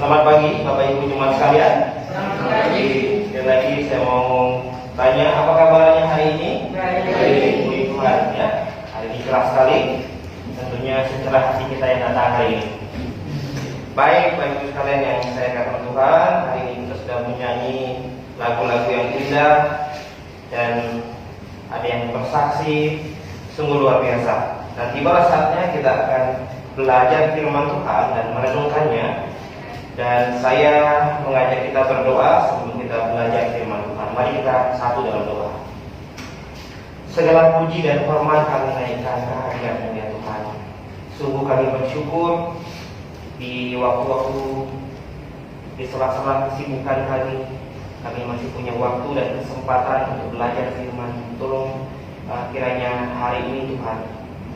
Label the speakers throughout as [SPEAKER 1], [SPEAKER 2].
[SPEAKER 1] Selamat pagi Bapak Ibu jemaat sekalian.
[SPEAKER 2] Selamat pagi.
[SPEAKER 1] Sekali lagi saya mau tanya, apa kabarnya hari ini?
[SPEAKER 2] Baik.
[SPEAKER 1] Puji Tuhan ya. Hari ini keras sekali. Tentunya setelah hati kita yang datang hari ini. Baik Bapak Ibu sekalian yang saya katakan Tuhan, hari ini kita sudah menyanyi lagu-lagu yang indah dan ada yang bersaksi, sungguh luar biasa. Dan tiba saatnya kita akan belajar firman Tuhan dan merenungkannya. Dan saya mengajak kita berdoa sebelum kita belajar firman Tuhan. Mari kita satu dalam doa. Segala puji dan hormat kami naikkan kehadirat-Mu ya Tuhan. Sungguh kami bersyukur di waktu-waktu di sela-sela kesibukan kami masih punya waktu dan kesempatan untuk belajar firman. Tolong kiranya hari ini Tuhan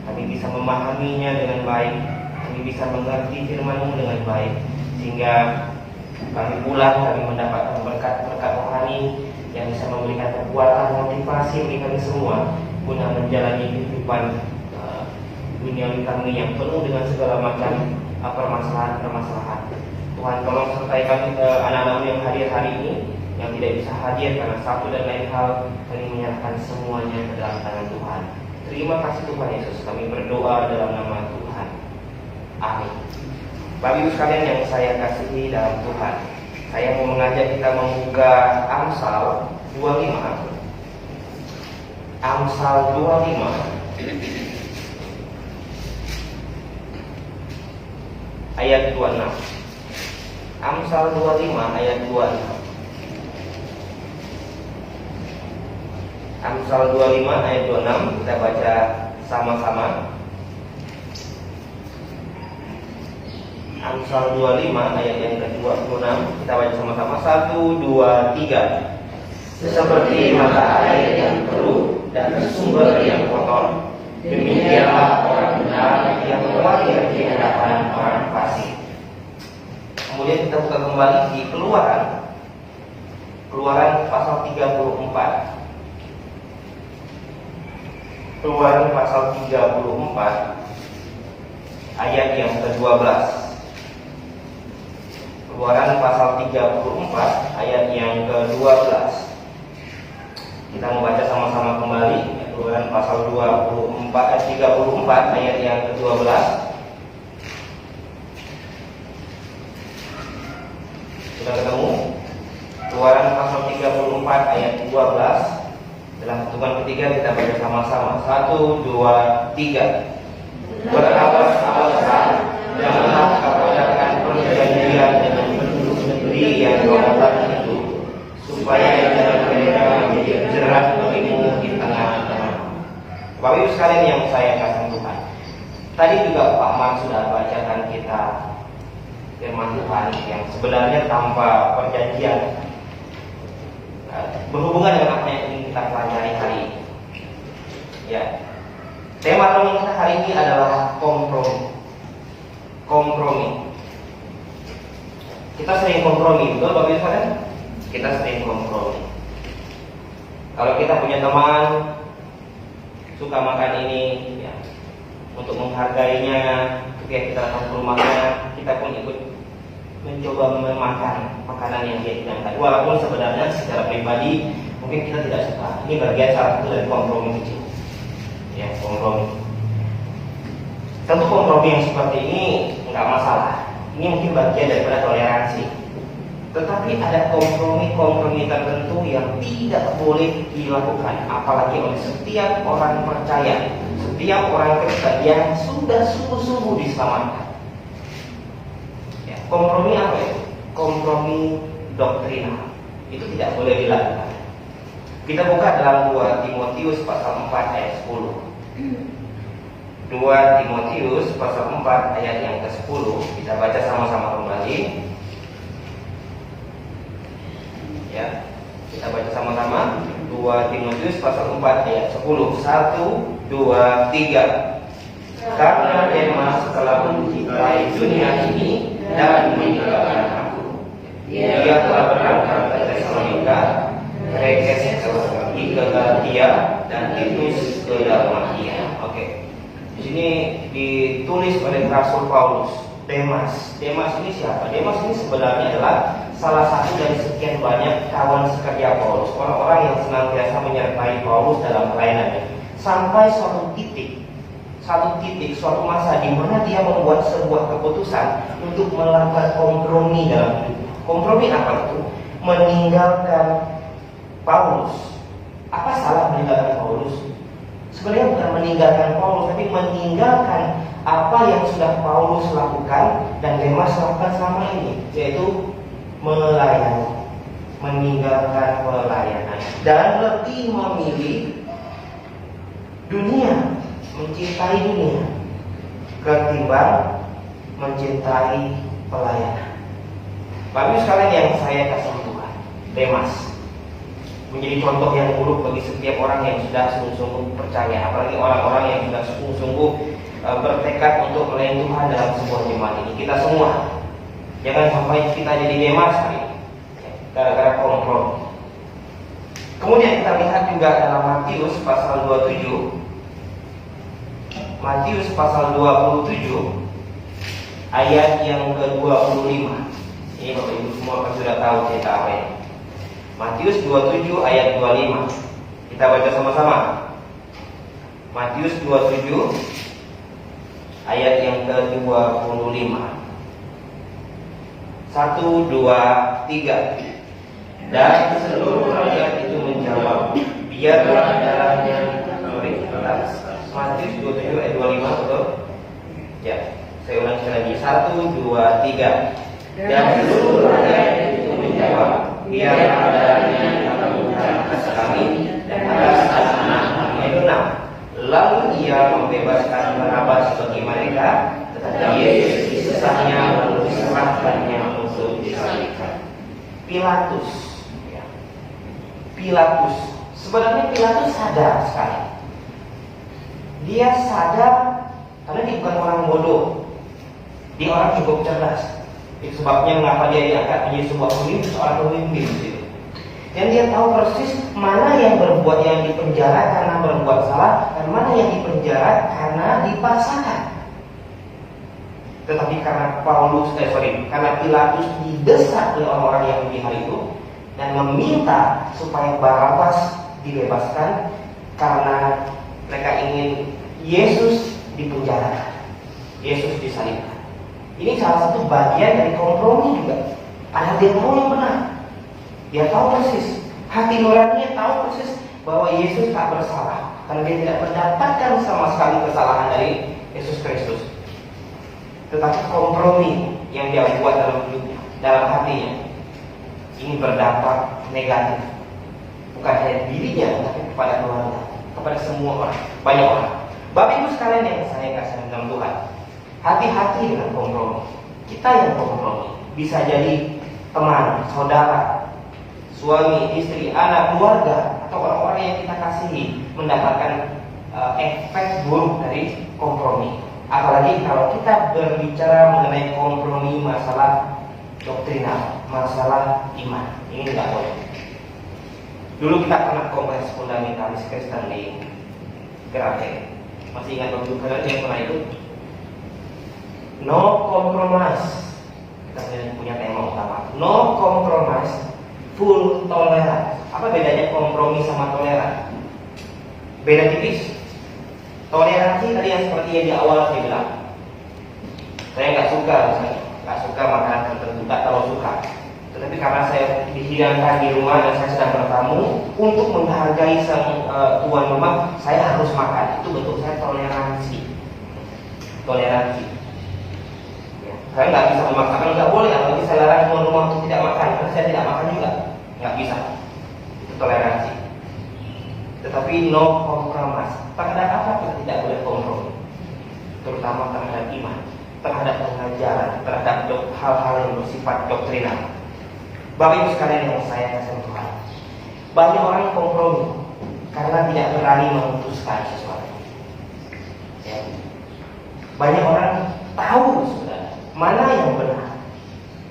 [SPEAKER 1] kami bisa memahaminya dengan baik, kami bisa mengerti firman-Mu dengan baik, sehingga kami mendapatkan berkat-berkat rohani yang bisa memberikan kekuatan, motivasi bagi kami semua guna menjalani kehidupan duniawi kami yang penuh dengan segala macam permasalahan-permasalahan. Tuhan tolong sertai kami anak-anak-Mu yang hadir hari ini, yang tidak bisa hadir karena satu dan lain hal, kami menyerahkan semuanya ke dalam tangan Tuhan. Terima kasih Tuhan Yesus, kami berdoa dalam nama Tuhan. Amin. Bapak Ibu sekalian yang saya kasihi dalam Tuhan, saya mau mengajak kita membuka Amsal 25. Amsal 25 ayat 26. Amsal 25 ayat 26. Amsal 25 ayat 26 kita baca sama-sama. Amsal 25 ayat yang ke-26 kita baca sama-sama. 1, 2, 3. Seperti mata air yang keruh dan sumber yang kotor, demikianlah orang benar yang wajar di hadapan orang fasik. Kemudian kita buka kembali di Keluaran pasal 34. Keluaran pasal 34 ayat yang ke-12. Keluaran pasal 34 ayat yang ke-12. Kita membaca sama-sama kembali. Keluaran pasal 34 ayat yang ke-12. Sudah ketemu? Keluaran pasal 34 ayat 12. Dalam hitungan ketiga kita baca sama-sama. 1, 2, 3. Berawas-awaslah, janganlah kau adakan perjanjian dengan penduduk negeri yang kau datangi itu, supaya jalan mereka menjadi jerat bagimu di tengah-tengah. Bapak Ibu sekalian yang saya kasih Tuhan, tadi juga Pak Man sudah bacakan kita firman Tuhan yang sebenarnya tanpa perjanjian, berhubungan dengan apa yang ingin kita pelajari hari ini. Ya, tema renungan kita hari ini adalah kompromi. Kita sering kompromi, betul Bapak Ibu sekalian? Kita sering kompromi. Kalau kita punya teman suka makan ini, ya, untuk menghargainya, ketika kita datang ke rumahnya, kita pun ikut mencoba memakan makanan yang dia hidangkan. Walaupun sebenarnya secara pribadi mungkin kita tidak suka. Ini bagian salah satu dari kompromi kecil. Ya, kompromi. Tentu kompromi yang seperti ini nggak masalah. Ini mungkin bagian daripada toleransi. Tetapi ada kompromi tertentu yang tidak boleh dilakukan, apalagi oleh setiap orang percaya, setiap orang Kristen yang sudah sungguh-sungguh diselamatkan. Ya, kompromi apa itu? Kompromi doktrinal. Itu tidak boleh dilakukan. Kita buka dalam 2 Timotius pasal 4 ayat 10. 2 Timotius pasal 4 ayat yang ke-10. Kita baca sama-sama kembali. Ya, kita baca sama-sama 2 Timotius pasal 4 ayat 10. 1, 2, 3. Karena Demas telah mencintai dunia ini dan meninggalkan aku. Dia telah berangkat ke Tesalonika, Krekes ke Galatia, dan Titus ke Dalmatia. Oke. Di sini ditulis oleh Rasul Paulus Demas. Demas ini siapa? Demas ini sebenarnya adalah salah satu dari sekian banyak kawan sekerja Paulus, orang-orang yang senantiasa menyertai Paulus dalam pelayanannya. Sampai suatu masa di mana dia membuat sebuah keputusan untuk melakukan kompromi dalam hidupnya. Kompromi apa itu? Meninggalkan Paulus. Apa salah meninggalkan Paulus? Sebenarnya bukan meninggalkan Paulus, tapi meninggalkan apa yang sudah Paulus lakukan dan Demas lakukan selama ini, yaitu melayani, meninggalkan pelayanan dan lebih memilih dunia, mencintai dunia ketimbang mencintai pelayanan. Bapak sekalian yang saya kasih Tuhan, Demas menjadi contoh yang buruk bagi setiap orang yang sudah sungguh-sungguh percaya, apalagi orang-orang yang sudah sungguh-sungguh bertekad untuk melayani Tuhan dalam sebuah jemaat ini. Kita semua jangan sampai kita jadi Demas hari ini gara-gara kompromi. Kemudian kita lihat juga dalam Matius pasal 27. Matius pasal 27 ayat yang ke-25. Ini Bapak Ibu semua pasti sudah tahu cerita apa ini. Matius 27 ayat 25. Kita baca sama-sama. Matius 27 ayat yang ke-25. 1, 2, 3. Dan seluruh rakyat itu menjawab, biarlah darahnya berikhlas. Matius 27 ayat 25, betul? Ya, saya ulang sekali lagi. 1, 2, 3. Dan seluruh rakyat itu menjawab, biarlah darahnya atas kami dan atas anak kami. Ayat 6. Lalu ia membebaskan Barnabas bagi mereka, tetapi Yesus disesahnya lalu diserahkannya untuk disalibkan. Pilatus, ya. Pilatus, sebenarnya Pilatus sadar sekali. Dia sadar karena dia bukan orang bodoh, dia orang cukup cerdas. Itu sebabnya mengapa dia diangkat menjadi seorang pemimpin gitu. Dan dia tahu persis mana yang berbuat yang dipenjara karena berbuat salah dan mana yang dipenjara karena dipaksakan. Tetapi karena karena Pilatus didesak oleh orang-orang Yahudi hari itu dan meminta supaya Barnabas dibebaskan karena mereka ingin Yesus dipenjarakan, Yesus disalibkan. Ini salah satu bagian dari kompromi juga. Padahal dia tahu yang benar. Dia tahu persis, hati nuraninya tahu persis bahwa Yesus tak bersalah karena dia tidak mendapatkan sama sekali kesalahan dari Yesus Kristus. Tetapi kompromi yang dia buat dalam hidupnya, dalam hatinya, ini berdampak negatif. Bukan hanya dirinya, tapi kepada keluarga, kepada semua orang, banyak orang. Bapak Ibu sekalian yang saya kasih dalam Tuhan, hati-hati dengan kompromi. Kita yang kompromi bisa jadi teman, saudara, suami, istri, anak, keluarga, atau orang-orang yang kita kasihi mendapatkan efek buruk dari kompromi. Apalagi kalau kita berbicara mengenai kompromi masalah doktrinal, masalah iman. Ini nggak boleh. Dulu kita pernah kongres fundamentalis Kristen di Geratek. Masih ingat waktu kalian yang pernah itu? No compromise. Kita punya tema utama. No compromise, full tolerance. Apa bedanya kompromi sama toleran? Beda tipis. Toleransi tadi yang seperti yang di awal saya bilang, saya nggak suka makanan tertentu, nggak terlalu suka. Tetapi karena saya dihidangkan di rumah dan saya sedang bertamu, untuk menghargai sang tuan rumah, saya harus makan. Itu betul, saya toleransi. Ya, saya nggak bisa memaksakan, nggak boleh. Apalagi saya larang tuan rumah untuk tidak makan, karena saya tidak makan juga, nggak bisa. Itu toleransi. Tetapi no compromise. Terhadap apa kita tidak boleh kompromi? Terutama terhadap iman, terhadap pengajaran, terhadap hal-hal yang bersifat doktrinal. Bapak Ibu sekalian yang saya kasih Tuhan, banyak orang kompromi karena tidak berani memutuskan sesuatu. Ya. Banyak orang tahu sebenarnya mana yang benar,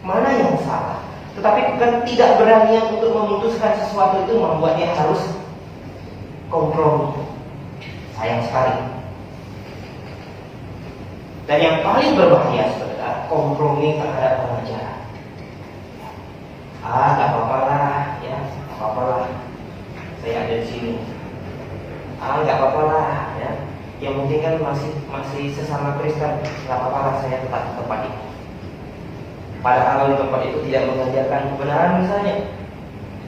[SPEAKER 1] mana yang salah, tetapi ketidakberanian untuk memutuskan sesuatu itu membuat dia harus kompromi. Sayang sekali. Dan yang paling berbahaya saudara, kompromi terhadap pengajaran. Gak apa-apa lah, ya, gak apa-apa lah, saya ada di sini. Gak apa-apa lah, ya. Yang penting kan masih sesama Kristen, gak apa-apa lah, saya tetap di tempat itu. Padahal di tempat itu tidak mengajarkan kebenaran misalnya,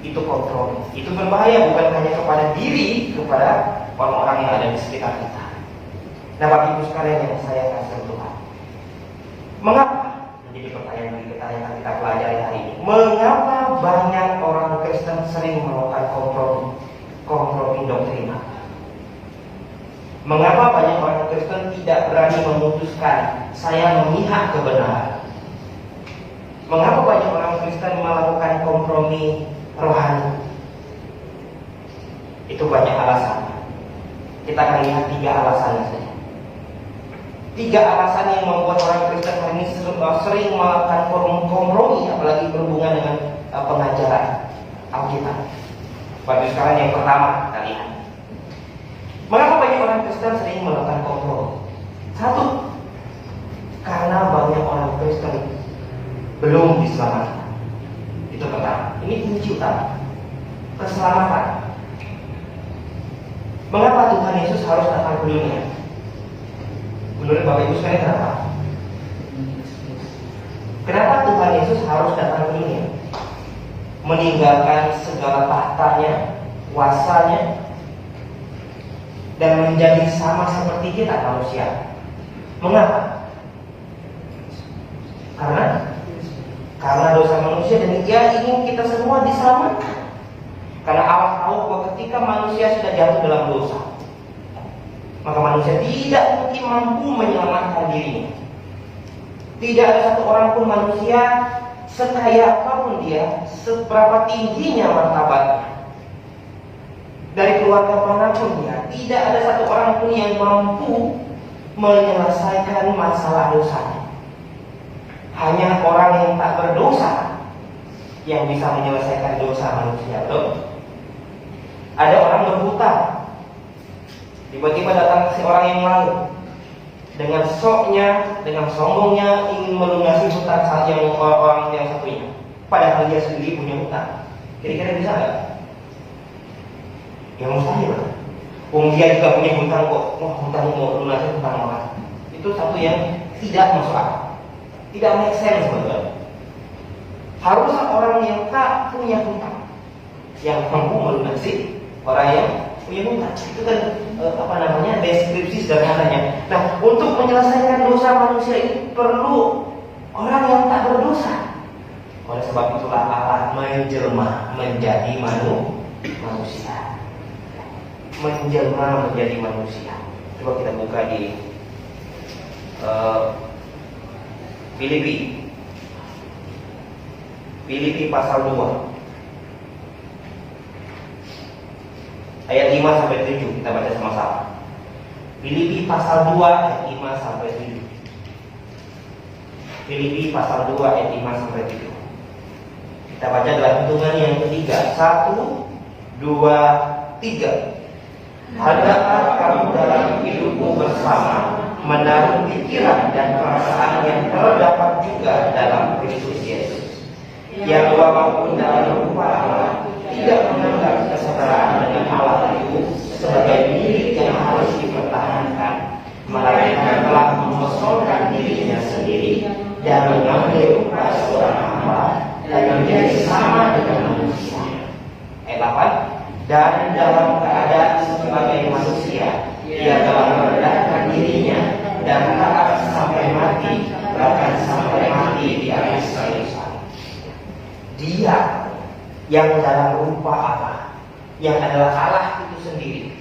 [SPEAKER 1] itu kompromi. Itu berbahaya bukan hanya kepada diri, kepada orang-orang yang ada di sekitar kita. Nah, Bapak Ibu sekalian yang saya kasih Tuhan, mengapa? Menjadi pertanyaan bagi kita yang akan kita pelajari hari ini. Mengapa banyak orang Kristen sering melakukan kompromi doktrina? Mengapa banyak orang Kristen tidak berani memutuskan saya memihak kebenaran? Mengapa banyak orang Kristen melakukan kompromi rohani? Itu banyak alasan. Kita akan lihat 3 alasannya saja. 3 alasan yang membuat orang Kristen hari ini sering melakukan kompromi, apalagi berhubungan dengan pengajaran Alkitab. Bapak sekarang yang pertama kita lihat. Mengapa banyak orang Kristen sering melakukan kompromi? 1, karena banyak orang Kristen belum diselamatkan. Itu pertama. Ini kunci utama. Keselamatan. Mengapa Tuhan Yesus harus datang ke dunia? Menurut Bapak Ibu sekalian, kenapa? Kenapa Tuhan Yesus harus datang ke dunia? Meninggalkan segala tahtanya, kuasanya, dan menjadi sama seperti kita manusia. Mengapa? Karena dosa manusia, dan Dia ingin kita semua diselamatkan. Karena Allah tahu bahwa ketika manusia sudah jatuh dalam dosa, maka manusia tidak mungkin mampu menyelamatkan dirinya. Tidak ada satu orang pun manusia, sekaya apapun dia, seberapa tingginya martabatnya, dari keluarga manapun dia, tidak ada satu orang pun yang mampu menyelesaikan masalah dosanya. Hanya orang yang tak berdosa yang bisa menyelesaikan dosa manusia. Betul? Ada orang berhutang, tiba-tiba datang si orang yang lain dengan soknya, dengan sombongnya ingin melunasi hutang yang orang yang satunya, padahal dia sendiri punya hutang. Kira-kira bisa nggak? Ya mustahil. Dia juga punya hutang kok. Hutang mau lunasi hutang orang. Itu satu yang tidak masuk akal, tidak make sense betul. Harusnya orang yang tak punya hutang yang mampu melunasi orang yang punya hutang. Itu kan deskripsi sederhananya. Nah, untuk menyelesaikan dosa manusia ini perlu orang yang tak berdosa. Oleh sebab itulah Allah menjelma menjadi manusia. Menjelma menjadi manusia. Coba kita buka di Filipi pasal 2 ayat 5 sampai 7, kita baca sama-sama. Filipi pasal 2 ayat 5 sampai 7. Filipi pasal 2 ayat 5 sampai 7. Kita baca dalam hitungan yang ketiga. 1, 2, 3. Hendaklah kamu dalam hidupmu bersama menaruh pikiran dan perasaan yang terdapat juga dalam Kristus Yesus, yang walaupun dalam rupa Allah tidak menganggap kesetaraan dengan Allah itu sebagai milik yang harus dipertahankan, melainkan telah mengosongkan dirinya sendiri dan mengambil rupa seorang hamba dan menjadi sama dengan manusia. Ayat 8. Dan dalam keadaan sebagai manusia, ia telah merendahkan dirinya dan taat sampai mati, bahkan sampai mati di atas kayu salib. Dia yang dalam rupa Allah, yang adalah Allah itu sendiri,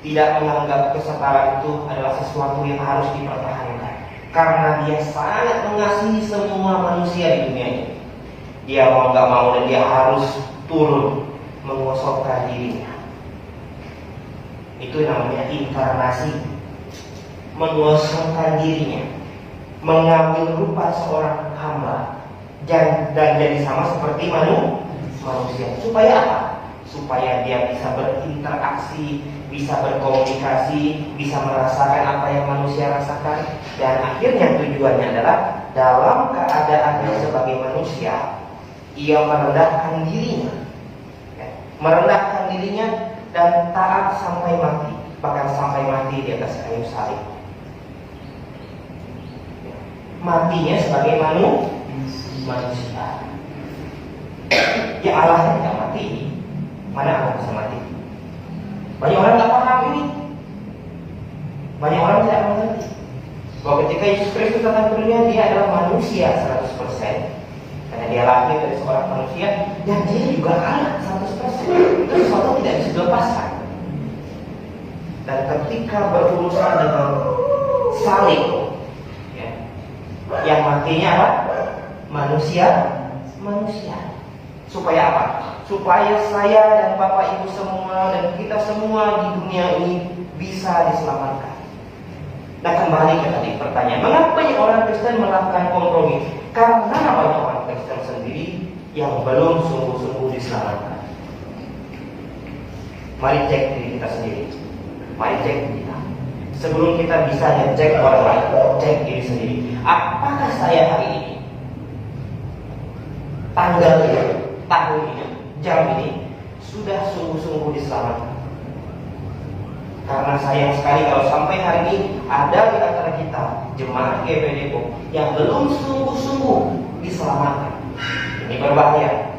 [SPEAKER 1] tidak menganggap kesetaraan itu adalah sesuatu yang harus dipertahankan, karena Dia sangat mengasihi semua manusia di dunia ini. Dia mau nggak mau dan Dia harus turun mengosongkan dirinya. Itu namanya inkarnasi. Mengosongkan dirinya, mengambil rupa seorang hamba dan jadi sama seperti manusia. Supaya apa? supaya dia bisa berinteraksi, bisa berkomunikasi, bisa merasakan apa yang manusia rasakan, dan akhirnya tujuannya adalah dalam keadaannya sebagai manusia, ia merendahkan dirinya, dan taat sampai mati, bahkan sampai mati di atas kayu salib. Matinya sebagai manusia. Ya Allah yang tidak mati, mana Allah bisa mati? Banyak orang tidak paham ini. Banyak orang tidak mengerti bahwa ketika Yesus Kristus datang ke dunia, dia adalah manusia 100%. Karena dia lahir dari seorang manusia, dan dia juga Allah 100%. Itu sesuatu tidak bisa dilepaskan. Dan ketika berurusan dengan salib, yang matinya apa? Manusia. Supaya apa? Supaya saya dan Bapak Ibu semua dan kita semua di dunia ini bisa diselamatkan. Nah, kembali ke tadi pertanyaan, mengapa banyak orang Kristen melakukan kompromi? Karena banyak orang Kristen sendiri yang belum sungguh-sungguh diselamatkan. Mari cek diri kita sendiri. Mari cek kita. Sebelum kita bisa ngecek orang lain, cek diri sendiri. Apakah saya hari ini, tanggal ini, tahun ini, jam ini sudah sungguh-sungguh diselamatkan? Karena sayang sekali kalau sampai hari ini ada di antara kita jemaat GBI Depok yang belum sungguh-sungguh diselamatkan. Ini berbahaya.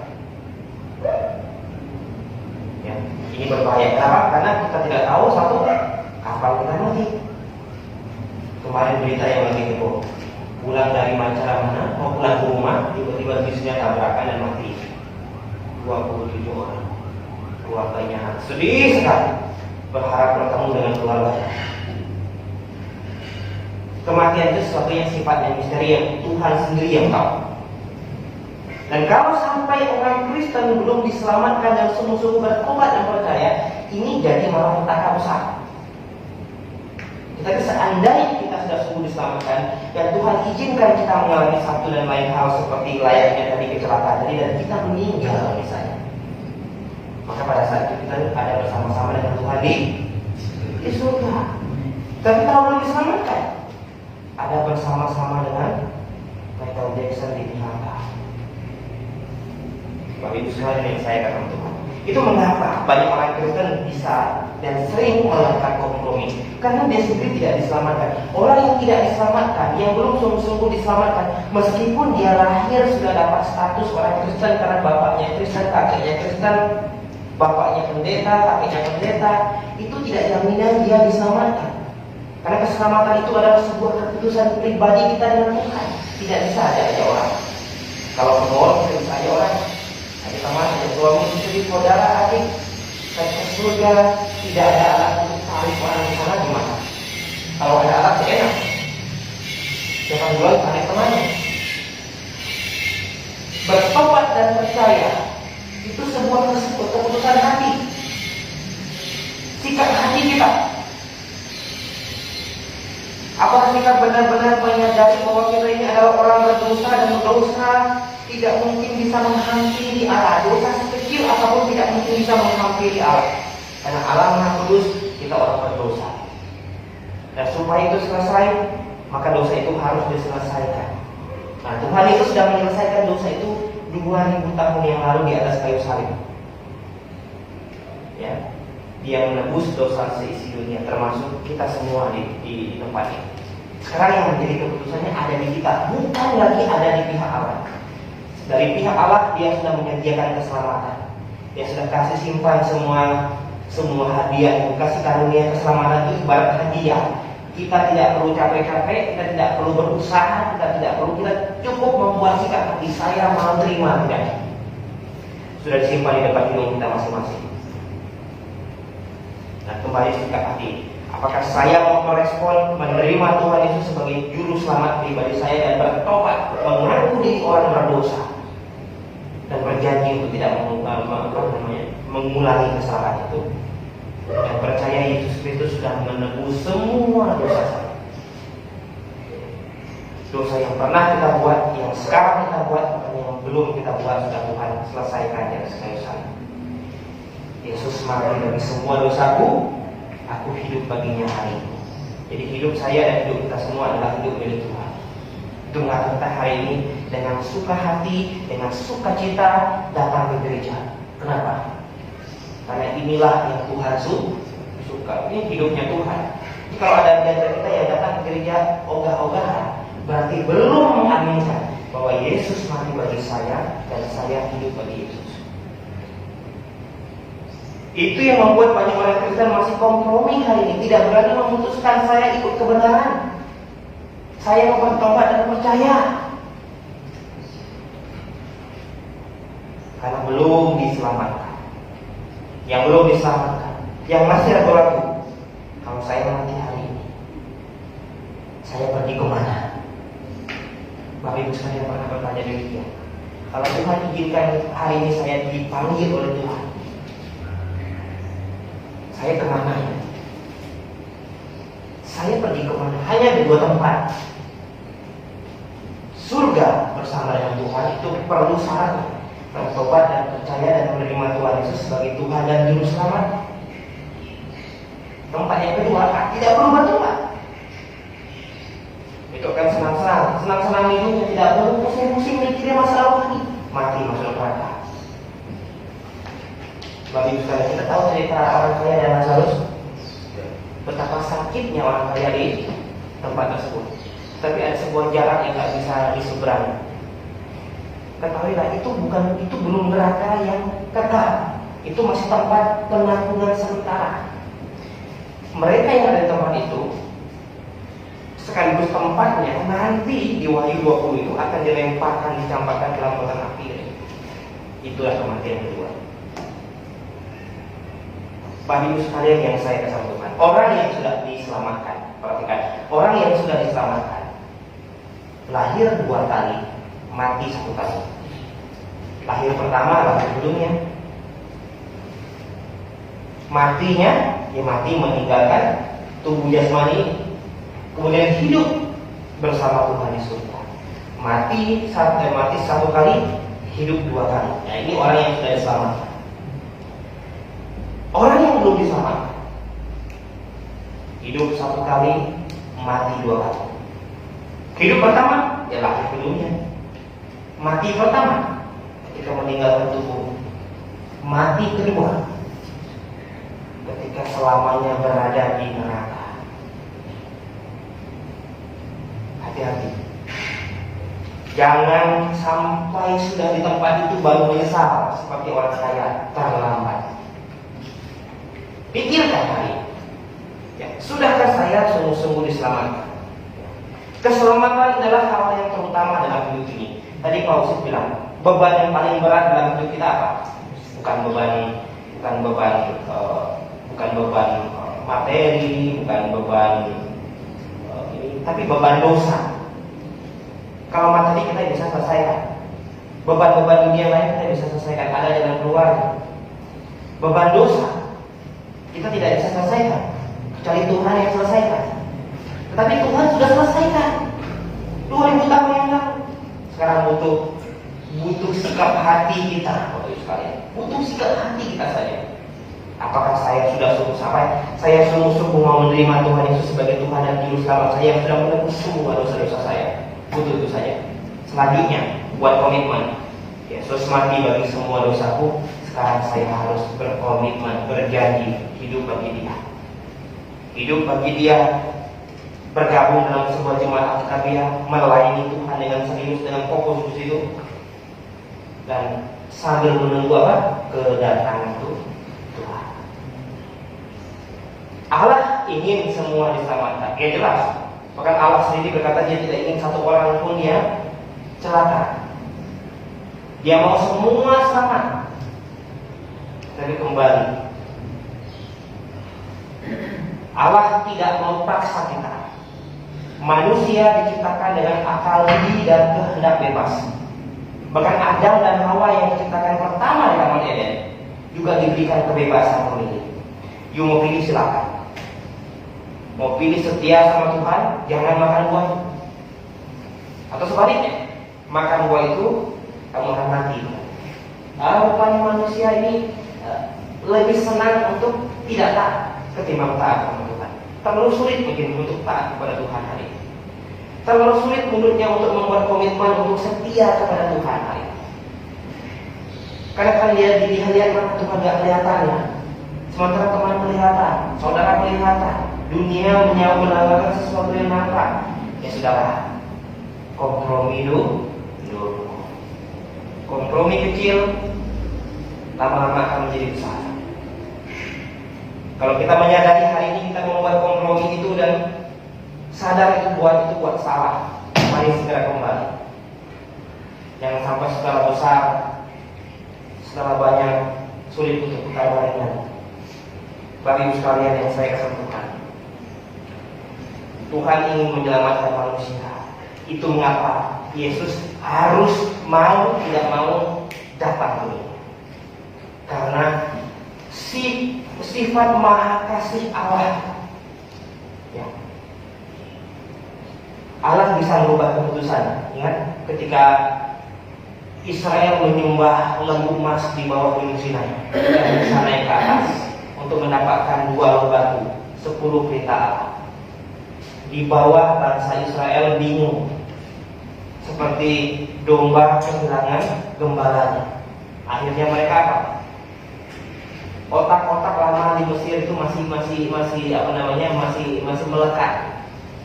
[SPEAKER 1] Ya, ini berbahaya. Kenapa? Karena kita tidak tahu satu, kapan kita mati. Kemarin berita yang lagi heboh, pulang dari mancara mana, mau pulang ke rumah, tiba-tiba bisnya tabrakan dan mati. 27 orang, keluarganya sedih sekali, berharap bertemu dengan keluarga. Kematian itu sesuatu yang sifatnya misteri yang Tuhan sendiri yang tahu. Dan kalau sampai orang Kristen belum diselamatkan dan sungguh-sungguh bertobat dan percaya, ini jadi malah petaka besar. Tapi seandainya kita sudah sungguh diselamatkan dan Tuhan izinkan kita mengalami satu dan lain hal seperti layaknya tadi kecelakaan tadi dan kita meninggal misalnya, maka pada saat itu kita ada bersama-sama dengan Tuhan di surga. Tapi kalau belum diselamatkan, ada bersama-sama dengan Michael Jackson di neraka. Bapak Ibu sekalian yang saya katakan Tuhan, itu mengapa banyak orang Kristen bisa dan sering melakukan kompromi? Karena dia sendiri tidak diselamatkan. Orang yang tidak diselamatkan, yang belum sungguh-sungguh diselamatkan, meskipun dia lahir sudah dapat status orang Kristen karena bapaknya Kristen, kakeknya Kristen, bapaknya pendeta, kakeknya pendeta, itu tidak jaminan dia diselamatkan. Karena keselamatan itu adalah sebuah keputusan pribadi kita dengan Tuhan. Tidak bisa ada orang. Kalau berdoa tidak bisa ada orang. Ada teman, ada suami, istri, saudara, adik, ke surga, tidak ada alat untuk tarik orang di sana gimana? Kalau ada alat sih enak. Jangan dulu tarik temannya. Bertobat dan percaya itu sebuah keputusan hati. Sikap hati kita. Apakah kita benar-benar menyadari bahwa kita ini adalah orang berdosa dan berdosa tidak mungkin bisa menghampiri Allah. Dosa sekecil apapun tidak mungkin bisa menghampiri Allah. Karena Allah Maha Kudus, kita orang berdosa. Dan supaya itu selesai, maka dosa itu harus diselesaikan. Nah, Tuhan itu sudah menyelesaikan dosa itu 2000 tahun yang lalu di atas kayu salib. Ya, Dia menebus dosa seisi dunia, termasuk kita semua di tempat ini. Sekarang yang menjadi keputusannya ada di kita, bukan lagi ada di pihak Allah. Dari pihak Allah Dia sudah menyediakan keselamatan. Dia sudah kasih simpan semua hadiah, kasih karunia keselamatan itu ibarat hadiah. Kita tidak perlu capek-capek, kita tidak perlu berusaha, kita cukup membuat sikap hati saya mau terima tidak. Sudah disimpan di depan hidung kita masing-masing. Nah, kembali sikap hati. Apakah saya mau merespon menerima Tuhan itu sebagai juru selamat pribadi saya dan bertobat, mengaku diri orang berdosa dan berjanji untuk tidak mengulangi kesalahan itu, dan percaya Yesus Kristus sudah menebus semua dosa saya. Dosa yang pernah kita buat, yang sekarang kita buat, dan yang belum kita buat sudah Tuhan selesaikan dari kayu salib. Yesus mati bagi semua dosaku, aku hidup baginya hari ini. Jadi hidup saya dan hidup kita semua adalah hidup milik Tuhan. Itu mengapa kita hari ini dengan suka hati, dengan sukacita datang ke gereja. Kenapa? Karena inilah yang Tuhan suka. Ini hidupnya Tuhan. Jadi kalau ada gereja kita yang datang ke gereja ogah-ogahan, berarti belum mengaminkan bahwa Yesus mati bagi saya dan saya hidup bagi Yesus. Itu yang membuat banyak orang Kristen masih kompromi hari ini, tidak berani memutuskan saya ikut kebenaran. Saya mau bertobat dan percaya. Karena belum diselamatkan. Yang belum diselamatkan, yang masih ragu-ragu. Kalau saya mati hari ini, saya pergi kemana? Bapak Ibu sekalian pernah bertanya demikian. Kalau Tuhan izinkan hari ini saya dipanggil oleh Tuhan, saya kemana ya? Saya pergi kemana? Hanya ada dua tempat. Surga bersama dengan Tuhan itu perlu syarat, bertobat dan percaya dan menerima Tuhan Yesus sebagai Tuhan dan Juru Selamat. Tempat yang kedua, tidak perlu bertobat. Itu kan senang-senang hidupnya, tidak perlu pusing-pusing mikirin masalah lagi, mati masuk neraka. Bapak Ibu sekalian, kita tahu cerita orang kaya dan Lazarus, betapa sakitnya orang kaya di tempat tersebut. Tapi ada sebuah jarak yang tak bisa diseberangi. Ketahuilah itu belum neraka yang kekal. Itu masih tempat penampungan sementara. Mereka yang ada di tempat itu, sekaligus tempatnya nanti di Wahyu 20 itu akan dilemparkan, dicampakkan ke dalam lautan api. Itulah kematian kedua. Bapak Ibu sekalian yang saya kasih Tuhan, orang yang sudah diselamatkan, perhatikan, orang yang sudah diselamatkan, lahir 2 kali, mati 1 kali. Lahir pertama, lahir sebelumnya. Matinya, dia mati meninggalkan tubuh jasmani, kemudian hidup bersama Tuhan di surga. Mati 1 kali, hidup 2 kali. Nah, ini orang yang sudah diselamatkan. Orang yang belum diselamatkan, hidup 1 kali, mati 2 kali. Hidup pertama, ya lahir sebelumnya. Mati pertama, ketika meninggalkan tubuh. Mati kedua, ketika selamanya berada di neraka. Hati-hati. Jangan sampai sudah di tempat itu baru menyesal seperti orang kaya, terlambat. Pikirkan hari ini. Ya, sudahkah saya sungguh-sungguh diselamatkan? Keselamatan adalah hal yang terutama dalam hidup ini. Tadi Paulus bilang, beban yang paling berat dalam hidup kita apa? Bukan beban materi, bukan beban ini, tapi beban dosa. Kalau materi kita bisa selesaikan, beban-beban dunia lain kita bisa selesaikan, ada jalan keluar. Beban dosa kita tidak bisa selesaikan, kecuali Tuhan yang selesaikan. Tetapi Tuhan sudah selesaikan 2000 tahun yang lalu. Sekarang butuh sikap hati kita, Bapak Ibu sekalian. Butuh sikap hati kita saja. Apakah saya sudah sungguh sampai? Saya sungguh-sungguh mau menerima Tuhan Yesus sebagai Tuhan dan Juru Selamat saya yang sudah menebus semua dosa-dosa saya. Butuh itu saja. Selanjutnya, buat komitmen. Yesus mati bagi semua dosaku. Sekarang saya harus berkomitmen, berjanji hidup bagi Dia. Hidup bagi Dia, bergabung dalam sebuah jemaat Alkitabiah, melayani Tuhan dengan serius, dengan fokus di situ, dan sambil menunggu apa? Kedatangan Tuhan. Allah ingin semua diselamatkan, ya jelas. Bahkan Allah sendiri berkata Dia tidak ingin satu orang pun dia celaka. Dia mau semua selamat. Tapi kembali, Allah tidak mau paksa kita. Manusia diciptakan dengan akal budi dan kehendak bebas. Bahkan Adam dan Hawa yang diciptakan pertama di Taman Eden juga diberikan kebebasan memilih. You mau pilih silakan. Mau pilih setia sama Tuhan, jangan makan buah. Atau sebaliknya, makan buah itu kamu akan mati. Rupanya manusia ini lebih senang untuk tidak taat ketimbang taat kepada Tuhan. Terlalu sulit mungkin untuk taat kepada Tuhan hari ini. Terlalu sulit menurutnya untuk membuat komitmen untuk setia kepada Tuhan hari ini. Karena kan dia dilihat maka Tuhan gak kelihatan ya. Sementara teman kelihatan, saudara kelihatan, dunia menawarkan sesuatu yang nampak. Ya sudahlah, kompromi dulu. Kompromi kecil lama-lama akan menjadi besar. Kalau kita menyadari hari ini kita membuat kompromi itu dan sadar itu buat salah, mari segera kembali. Jangan sampai skala besar, skala banyak, sulit untuk kita barengan. Bapak Ibu sekalian yang saya kasih Tuhan, Tuhan ingin menyelamatkan manusia. Itu mengapa Yesus harus mau tidak mau datang dulu. Karena sifat maha kasih Allah. Ya. Allah bisa merubah keputusan. Ingat ketika Israel menyembah lembu emas di bawah Gunung Sinai dan bisa naik ke atas untuk mendapatkan 2 loh batu, 10 perintah Allah. Di bawah bangsa Israel bingung, seperti domba kehilangan gembalanya. Akhirnya mereka apa? Otak-otak lama di Mesir itu masih melekat.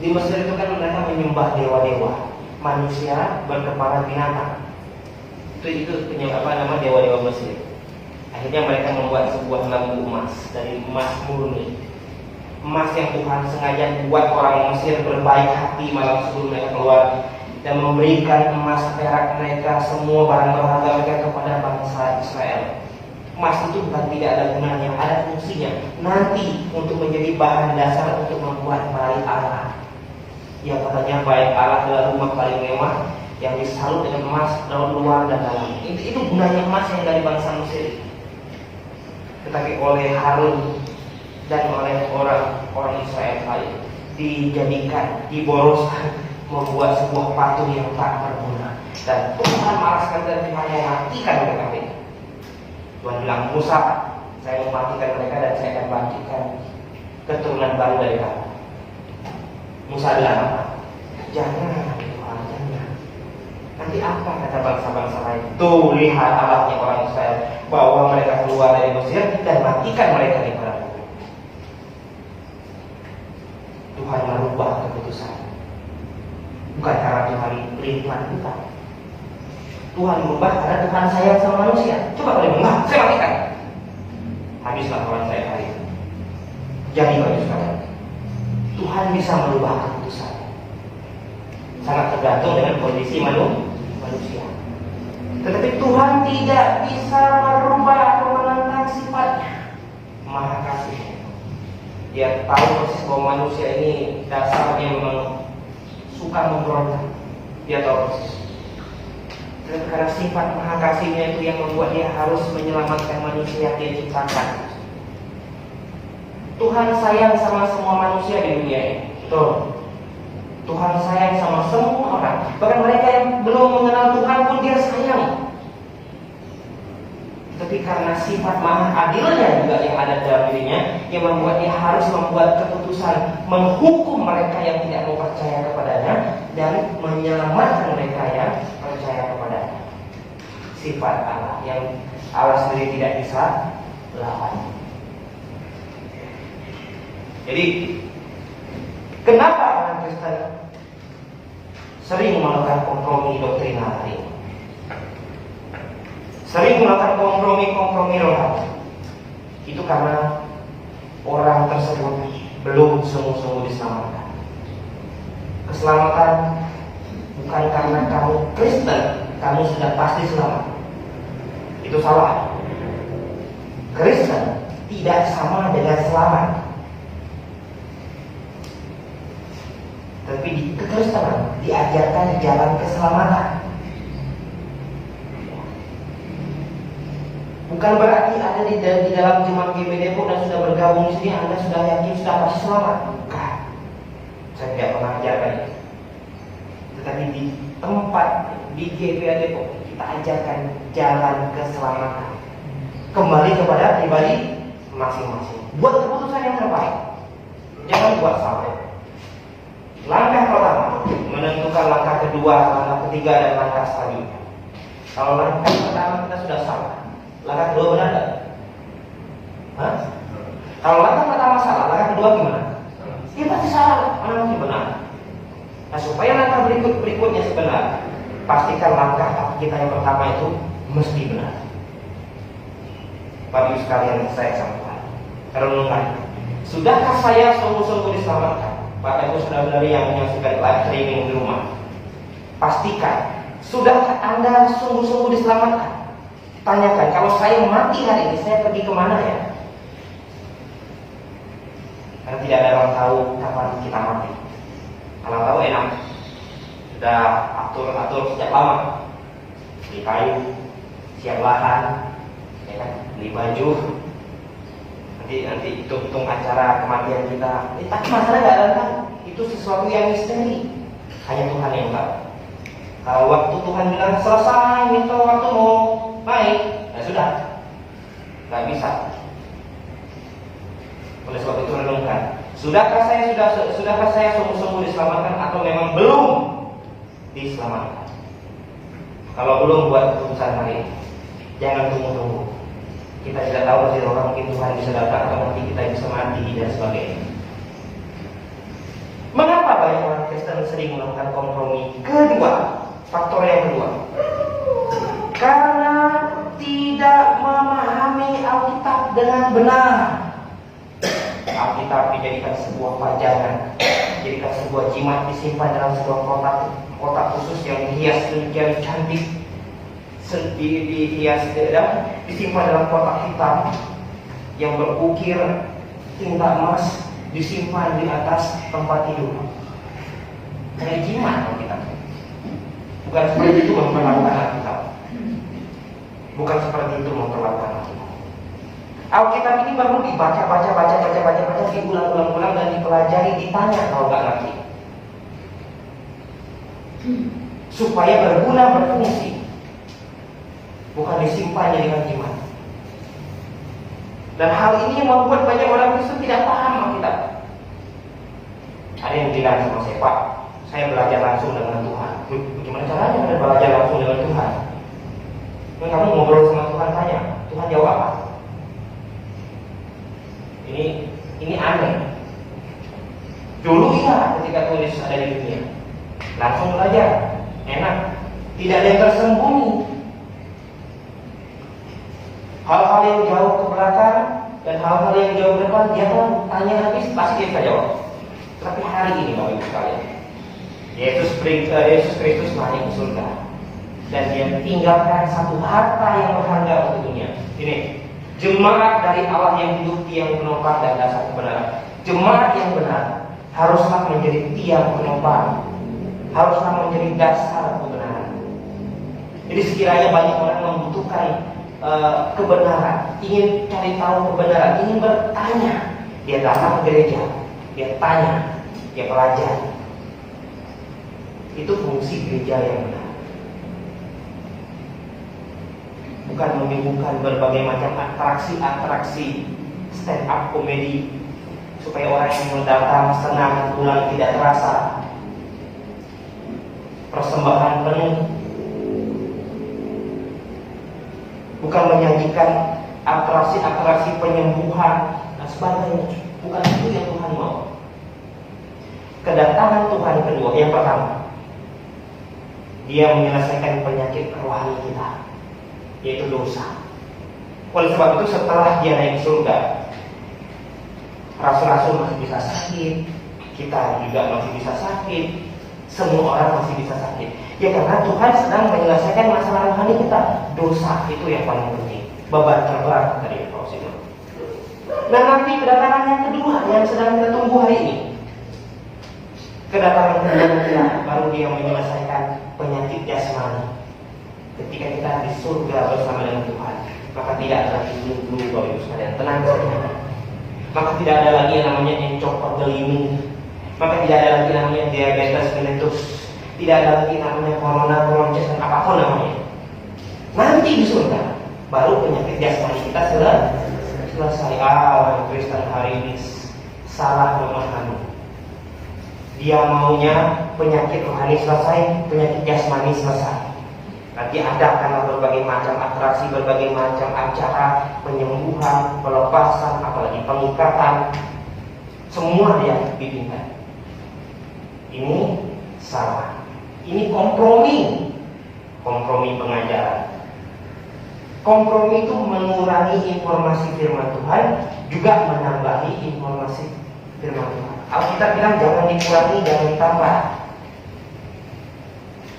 [SPEAKER 1] Di Mesir itu kan mereka menyembah dewa-dewa, manusia berkepala binatang. Itu dewa-dewa Mesir. Akhirnya mereka membuat sebuah lembu emas dari emas murni. Emas yang Tuhan sengaja buat orang Mesir berbaik hati malam sebelum mereka keluar dan memberikan emas perak mereka, semua barang berharga mereka kepada bangsa Israel. Emas itu bukan tidak ada gunanya, ada fungsinya nanti untuk menjadi bahan dasar untuk membuat bait Allah. Yang katanya bait Allah adalah rumah paling mewah yang disalut dengan emas luar dan dalam. Itu gunanya emas yang dari bangsa Mesir. Tetapi oleh Harun dan oleh orang Israel lain dijadikan, diboroskan, membuat sebuah patung yang tak berguna. Dan Tuhan marah sekali dan Tuhan mematikan mereka. Tuhan bilang, Musa, saya mematikan mereka dan saya akan bangkitkan keturunan baru dari kamu. Musa bilang apa? Jangan Tuhan, jangan. Nanti apa kata bangsa-bangsa lain? Tuh lihat Allahnya orang Israel, bawa mereka keluar dari Mesir dan matikan mereka di padang gurun. Tuhan merubah keputusan. Bukan karena Tuhan pelin-pelan, bukan. Tuhan merubah karena Tuhan sayang sama manusia. Coba kalau enggak, saya matikan. Habislah kawan saya hari ini. Jadi bagi sekalian, Tuhan bisa merubah keputusan. Sangat tergantung dengan kondisi manusia. Tetapi Tuhan tidak bisa merubah atau menentang sifatnya. Maha kasih. Dia tahu persis bahwa manusia ini dasarnya memang suka memberontak. Dia tahu persis. Dan karena sifat maha kasihnya itu yang membuat dia harus menyelamatkan manusia yang dia ciptakan. Tuhan sayang sama semua manusia di dunia ini. Betul. Tuhan sayang sama semua orang. Bahkan mereka yang belum mengenal Tuhan pun dia sayang. Tapi karena sifat maha adilnya juga yang ada dalam dirinya, yang membuat dia harus membuat keputusan menghukum mereka yang tidak mau percaya kepadanya dan menyelamatkan mereka yang percaya kepadanya. Sifat Allah yang Allah sendiri tidak bisa lawan. Jadi kenapa orang Kristen sering melakukan kompromi doktrinal hari ini? Sering melakukan kompromi rohani. Itu karena orang tersebut belum sungguh-sungguh diselamatkan. Keselamatan bukan karena kamu Kristen, kamu sudah pasti selamat. Itu salah. Kristen tidak sama dengan selamat. Tapi di kekristenan diajarkan jalan keselamatan. Bukan berarti ada di dalam jemaat GBD Depok dan sudah bergabung di sini Anda sudah yakin sudah pasti selamat. Bukan. Saya tidak pernah ajarkan itu. Tetapi di tempat di GBD Depok kita ajarkan jalan keselamatan. Kembali kepada pribadi masing-masing. Buat keputusan yang terbaik. Jangan buat sampai. Langkah pertama menentukan langkah kedua, langkah ketiga, dan langkah selanjutnya. Kalau langkah pertama kita sudah salah, langkah kedua benar tak? Hah? Kalau langkah pertama salah, langkah kedua gimana? Ya pasti salah, mana mungkin benar. Nah, supaya langkah berikutnya sebenar, pastikan langkah kita yang pertama itu mesti benar. Bapak Ibu sekalian, saya sampaikan renungan. Sudahkah saya sungguh-sungguh diselamatkan? Bapak Ibu saudara-saudari yang menyaksikan live streaming di rumah, pastikan sudahkah Anda sungguh-sungguh diselamatkan? Tanyakan, kalau saya mati hari ini, saya pergi kemana ya? Karena tidak ada orang tahu kapan kita mati. Kalau tahu enak, sudah atur sejak lama, beli kayu, siap lahan, ya kan? Beli baju, nanti hitung acara kematian kita. Tapi masalah nggak ada kan? Itu sesuatu yang misteri, hanya Tuhan yang tahu. Kalau waktu Tuhan bilang selesai, minta waktu mau naik, ya sudah, nggak bisa. Oleh sebab itu renungkan, sudahkah saya sungguh-sungguh diselamatkan atau memang belum diselamatkan? Kalau belum, buat keputusan hari ini. Jangan tunggu-tunggu. Kita tidak tahu hasil orang, mungkin Tuhan bisa datang atau nanti kita bisa mati dan sebagainya. Mengapa banyak orang Kristen sering melakukan kompromi? Kedua, faktor yang kedua, karena tidak memahami Alkitab dengan benar. Alkitab dijadikan sebuah pajangan, dijadikan sebuah jimat, disimpan dalam sebuah kotak khusus yang dihias demikian cantik, disimpan dalam kotak hitam yang berukir tinta emas, disimpan di atas tempat tidur. Kayak jimat Alkitab. Bukan seperti itu memperlakukan Alkitab. Bukan seperti itu memperlakukan Alkitab. Alkitab ini perlu dibaca, diulang-ulang dan dipelajari, ditanya kalau nggak ngerti, supaya berguna, berfungsi, bukan disimpannya dengan jimat. Dan hal ini yang membuat banyak orang Kristen tidak paham Alkitab. Ada yang bilang sama saya, Pak, saya belajar langsung dengan Tuhan. Bagaimana caranya Anda belajar langsung dengan Tuhan? Kamu ngobrol sama Tuhan, tanya, Tuhan jawab apa? Ini aneh. Dulu iya, ketika Tuhan Yesus ada di dunia, langsung belajar, enak, tidak ada yang tersembunyi. Hal-hal yang jauh ke belakang dan hal-hal yang jauh ke depan, dia kan tanya habis, pasti kita jawab. Tapi hari ini Bapak Ibu sekalian, Yesus Kristus naik ke surga dan dia tinggalkan satu harta yang berharga untuk dunia. Ini jemaat dari Allah yang hidup, tiang penopang dan dasar kebenaran. Jemaat yang benar haruslah menjadi tiang penopang, haruslah menjadi dasar kebenaran. Jadi sekiranya banyak orang membutuhkan kebenaran, ingin cari tahu kebenaran, ingin bertanya, dia datang ke gereja, dia tanya, dia pelajari. Itu fungsi gereja yang benar. Bukan menyuguhkan berbagai macam atraksi stand up komedi supaya orang yang datang senang, pulang tidak terasa. Persembahan penuh. Bukan menyajikan atraksi penyembuhan dan sebagainya. Bukan itu yang Tuhan mau. Kedatangan Tuhan kedua, yang pertama, dia menyelesaikan penyakit rohani kita, yaitu dosa. Oleh sebab itu setelah dia naik surga, rasul-rasul masih bisa sakit, kita juga masih bisa sakit, semua orang masih bisa sakit. Ya karena Tuhan sedang menyelesaikan masalah rohani kita. Dosa itu yang paling penting, beban terberat dari Paulus itu. Nah nanti kedatangan yang kedua yang sedang kita tunggu hari ini, kedatangan kedua baru dia menyelesaikan penyakit jasmani. Ketika kita di surga bersama dengan Tuhan, maka tidak ada lagi flu Bapak Ibu sekalian, tenang saja. Maka tidak ada lagi yang namanya encok pergeliming, maka tidak ada lagi namanya diabetes mellitus, tidak ada lagi namanya corona, dan apapun namanya. Nanti di surga baru penyakit jasmani kita selesai. Orang Kristen hari ini salah memahami. Dia maunya penyakit rohani selesai, penyakit jasmani selesai. Nanti ada karena berbagai macam atraksi, berbagai macam acara penyembuhan, pelepasan, apalagi pengikatan, semua yang diinginkan. Ini salah. Ini kompromi pengajaran. Kompromi itu mengurangi informasi firman Tuhan, juga menambahi informasi firman Tuhan. Alkitab bilang jangan dikurangi, jangan ditambah.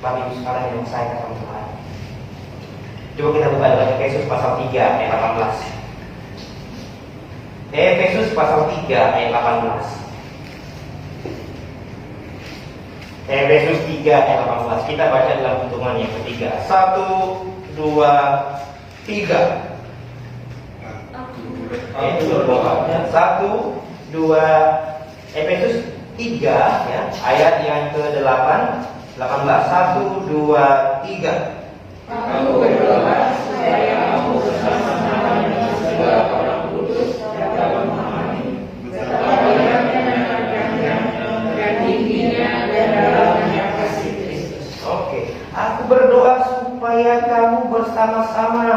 [SPEAKER 1] Bapak Ibu sekalian yang saya katakan Tuhan. Coba kita buka dalam Efesus pasal 3 ayat 18. Efesus pasal 3 ayat 18. Efesus 3 ayat 18. Kita baca dalam hitungan yang ketiga. 1, 2, 3. 1, 2, Efesus 3 ya, ayat yang ke-8, 18. 1, 2, 3.
[SPEAKER 2] Aku berdoa supaya kamu bersama-sama dengan segala orang kudus dapat memahami betapa beratnya dan tingginya dan dalamnya kasih Kristus.
[SPEAKER 1] Oke, aku berdoa supaya kamu bersama-sama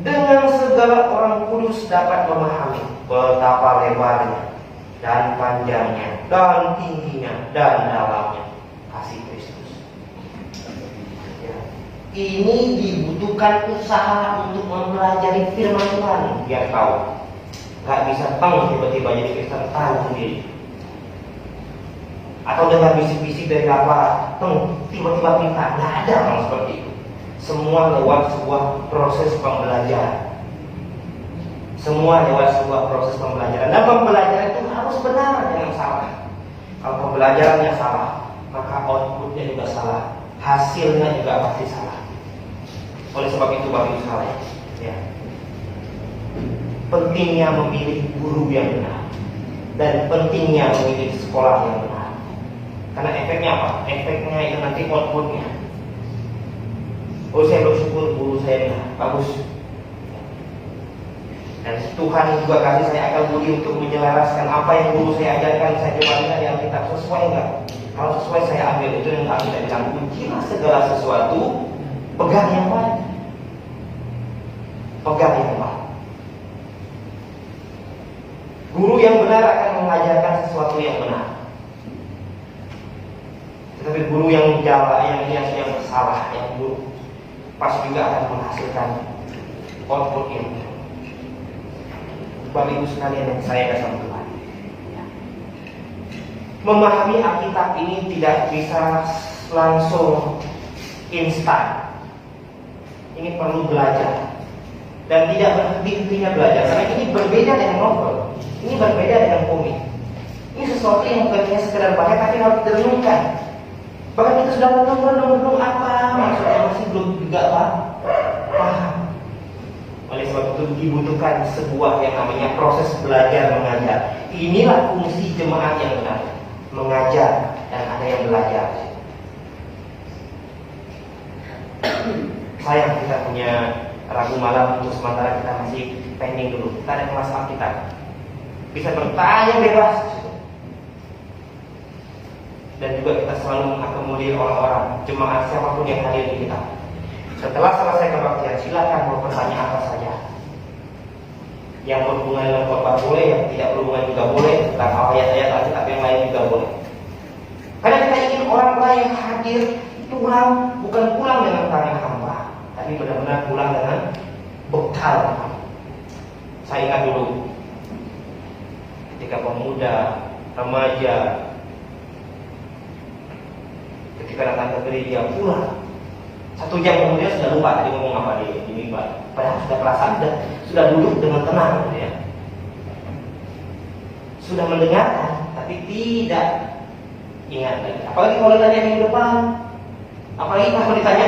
[SPEAKER 1] dengan segala orang kudus dapat memahami betapa lebarnya dan panjangnya dan tingginya dan dalamnya kasih Kristus. Ya. Ini dibutuhkan usaha untuk mempelajari firman Tuhan biar tahu. Gak bisa tiba-tiba jadi Kristen tahu sendiri. Atau dengar bisik-bisik dari apa, tiba-tiba pintar. Gak ada orang seperti itu. Semua lewat sebuah proses pembelajaran. Semua lewat sebuah proses pembelajaran. Dan pembelajaran itu harus benar, jangan salah. Kalau pembelajarannya salah, maka outputnya juga salah, hasilnya juga pasti salah. Oleh sebab itu Bapak Ibu sekalian, ya, pentingnya memilih guru yang benar dan pentingnya memilih sekolah yang benar. Karena efeknya apa? Efeknya itu nanti outputnya. Oh, saya bersyukur guru saya bagus. Dan Tuhan juga kasih saya akal budi untuk menyelaraskan apa yang guru saya ajarkan. Saya coba lihat yang kita sesuai enggak. Kalau sesuai saya ambil. Itu yang kami tidak bilang, ujilah segala sesuatu, pegang yang baik. Pegang yang baik. Guru yang benar akan mengajarkan sesuatu yang benar. Tetapi guru yang jalan, yang salah, yang buruk, pasti juga akan menghasilkan output yang buruk. Bapak Ibu sekalian yang saya kasih Tuhan, memahami Alkitab ini tidak bisa langsung instan. Ini perlu belajar dan tidak berhenti-hentinya belajar. Karena ini berbeda dengan novel, ini berbeda dengan komik. Ini sesuatu yang bukan hanya sekedar baca, tapi harus direnungkan. Bahkan kita sudah renung apa maksudnya masih belum juga paham. Oleh sebab itu dibutuhkan sebuah yang namanya proses belajar mengajar. Inilah fungsi jemaat yang benar, mengajar dan ada yang belajar. Sayang kita punya Rabu malam untuk sementara kita masih pending dulu. Kita ada kelas Alkitab. Bisa bertanya bebas. Dan juga kita selalu mengakomodir orang-orang, jemaat siapapun yang hadir di kita. Setelah selesai kebaktian, silakan mau bertanya apa saja. Yang berhubungan dengan khotbah boleh, yang tidak berhubungan juga boleh. Tentang ayat-ayat Alkitab yang lain juga boleh. Karena kita ingin orang-orang yang hadir pulang, bukan pulang dengan tangan hampa, tapi benar-benar pulang dengan bekal. Saya ingat dulu, ketika pemuda, remaja, ketika datang ke gereja pulang, 1 jam kemudian sudah lupa tadi ngomong apa di mimbar. Padahal sudah perasaan sudah duduk dengan tenang, gitu ya. Sudah mendengarkan, tapi tidak ingat lagi. Apalagi kalau ditanya minggu depan, apalagi kalau ditanya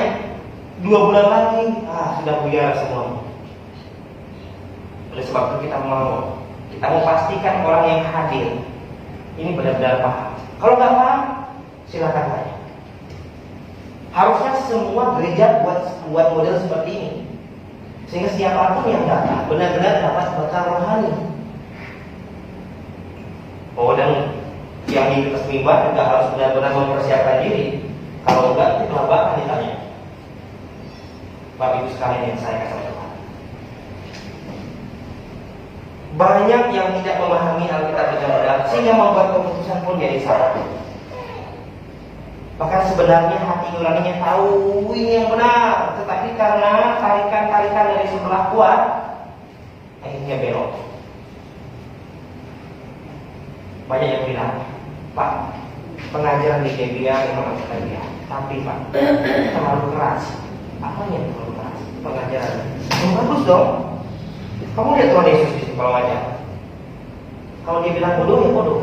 [SPEAKER 1] 2 bulan lagi, sudah buyar semua. Oleh sebab itu kita mau pastikan orang yang hadir ini benar-benar paham. Kalau nggak paham, silakan tanya. Harusnya semua gereja buat model seperti ini, sehingga siapapun yang datang benar-benar dapat bekal rohani. Oh, dan yang di atas mimbar juga harus benar-benar mempersiapkan diri. Kalau enggak, itu kelabakan ditanya. Bapak Ibu sekalian yang saya kasih Tuhan, banyak yang tidak memahami Alkitab dengan benar, sehingga membuat keputusan pun jadi salah. Bahkan sebenarnya hati nuraninya tahu ini yang benar, tetapi karena tarikan-tarikan dari sebelah kuat, akhirnya belok. Banyak yang bilang, Pak, pengajaran di GBA memang dia, tapi Pak, terlalu keras. Apa yang terlalu keras? Pengajaran yang bagus dong. Kamu lihat Tuhan Yesus di kalau ngajar. Kalau dia bilang bodoh ya bodoh.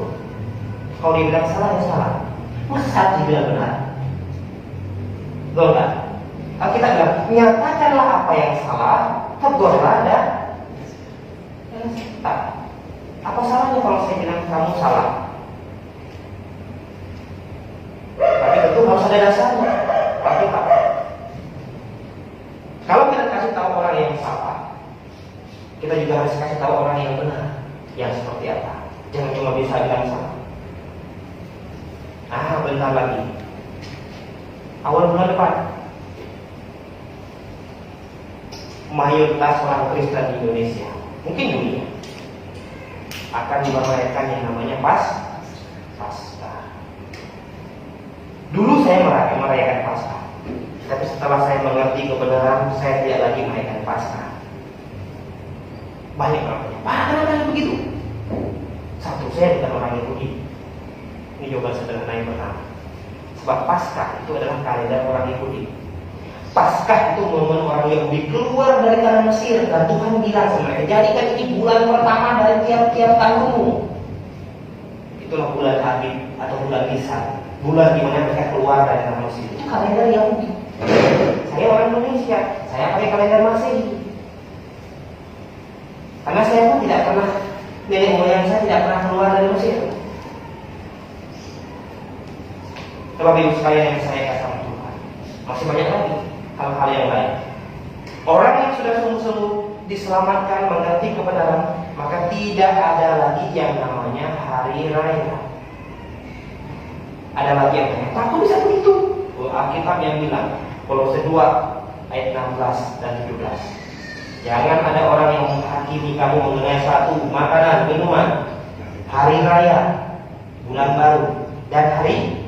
[SPEAKER 1] Kalau dia bilang salah ya salah. Masa dia bilang benar? Betul nggak? Kita bilang nyatakanlah apa yang salah, tegurlah dan tak. Apa salahnya kalau saya bilang kamu salah? Tapi tentu harus ada dasarnya. Tapi Pak, kalau kita kasih tahu orang yang salah, kita juga harus kasih tahu orang yang benar, yang seperti apa. Jangan cuma bisa bilang salah. Bentar lagi, awal bulan depan, mayoritas orang Kristen di Indonesia, mungkin dunia, akan merayakan yang namanya Paskah. Dulu saya merayakan Paskah, tapi setelah saya mengerti kebenaran, saya tidak lagi merayakan Paskah. Banyak orang tanya, Pak, kenapa begitu? Satu, saya bukan orang Yahudi. Ini jawaban sederhana yang pertama. Sebab Paskah itu adalah kalender orang Yahudi. Paskah itu momen orang Yahudi keluar dari tanah Mesir, dan Tuhan bilang sama mereka, jadikan ini bulan pertama dari tiap-tiap tahunmu. Itulah bulan Abib atau bulan Nisan, bulan di mana mereka keluar dari tanah Mesir. Itu kalender Yahudi. Saya orang Indonesia, saya pakai kalender Masehi. Karena saya pun tidak pernah, nenek moyang saya tidak pernah keluar dari Mesir. Bapak Ibu sekalian yang saya kasih sama Tuhan, masih banyak lagi hal-hal yang lain. Orang yang sudah sungguh-sungguh diselamatkan, mengerti kebenaran, maka tidak ada lagi yang namanya hari raya. Ada lagi yang tanya, tak kok bisa begitu? Alkitab yang bilang, Kolose 2 ayat 16 dan 17. Jangan ada orang yang menghakimi kamu mengenai satu makanan, minuman, hari raya, bulan baru, dan hari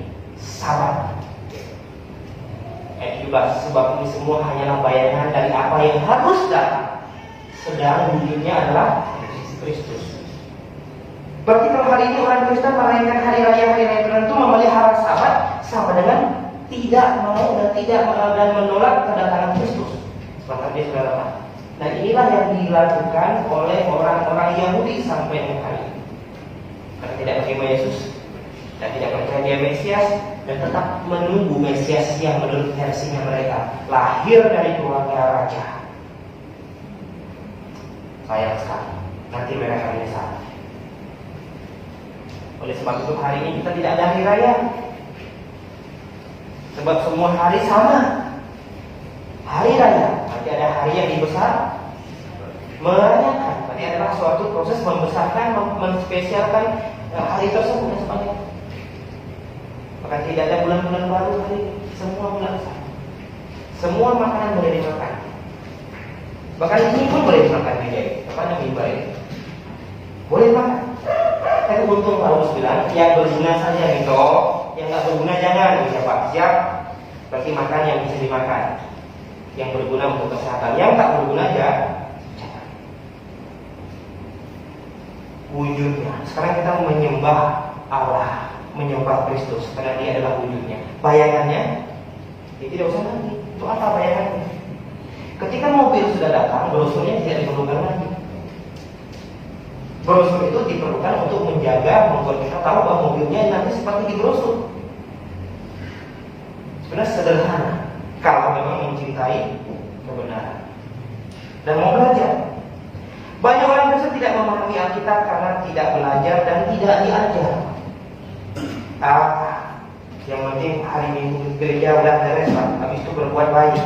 [SPEAKER 1] Sabat. Ayat 17, sebab ini semua hanyalah bayangan dari apa yang harus datang, sedang wujudnya adalah Kristus. Berarti kalau hari ini orang Kristen merayakan hari raya tertentu, memelihara Sabat, sama dengan tidak mau dan menolak kedatangan Kristus. Sebentar dia sudah datang. Dan inilah yang dilakukan oleh orang-orang Yahudi sampai hari ini. Karena tidak menerima Yesus dan tidak percaya dia Mesias, dan tetap menunggu Mesias yang menurut versinya mereka lahir dari keluarga raja. Sayang sekali, nanti mereka akan menyesal. Oleh sebab itu hari ini kita tidak ada hari raya, sebab semua hari sama. Hari raya, nanti ada hari yang dibesar, merayakan. Berarti adalah suatu proses membesarkan, menspesialkan hari tersebut dan sebagainya. Maka tidak ada bulan-bulan baru hari ini, semua bulan sama. Semua makanan boleh dimakan. Bahkan ini pun boleh dimakan meja. Apa mimbar ini? Boleh makan. Tapi untung Paulus bilang, yang berguna saja gitu, yang nggak berguna jangan. Siapa? Siap? Berarti makan yang bisa dimakan, yang berguna untuk kesehatan. Yang tak berguna aja jangan. Wujudnya. Sekarang kita menyembah Allah, menyembah Kristus karena dia adalah wujudnya. Bayangannya, ya tidak usah lagi. Itu apa bayangannya? Ketika mobil sudah datang, brosurnya tidak diperlukan lagi. Brosur itu diperlukan untuk menjaga, membuat kita tahu bahwa mobilnya nanti seperti di brosur. Sebenarnya sederhana kalau memang mencintai kebenaran dan mau belajar. Banyak orang Kristen tidak memahami Alkitab karena tidak belajar dan tidak diajar. Yang penting hari Minggu gereja udah beres lah, habis itu berbuat baik,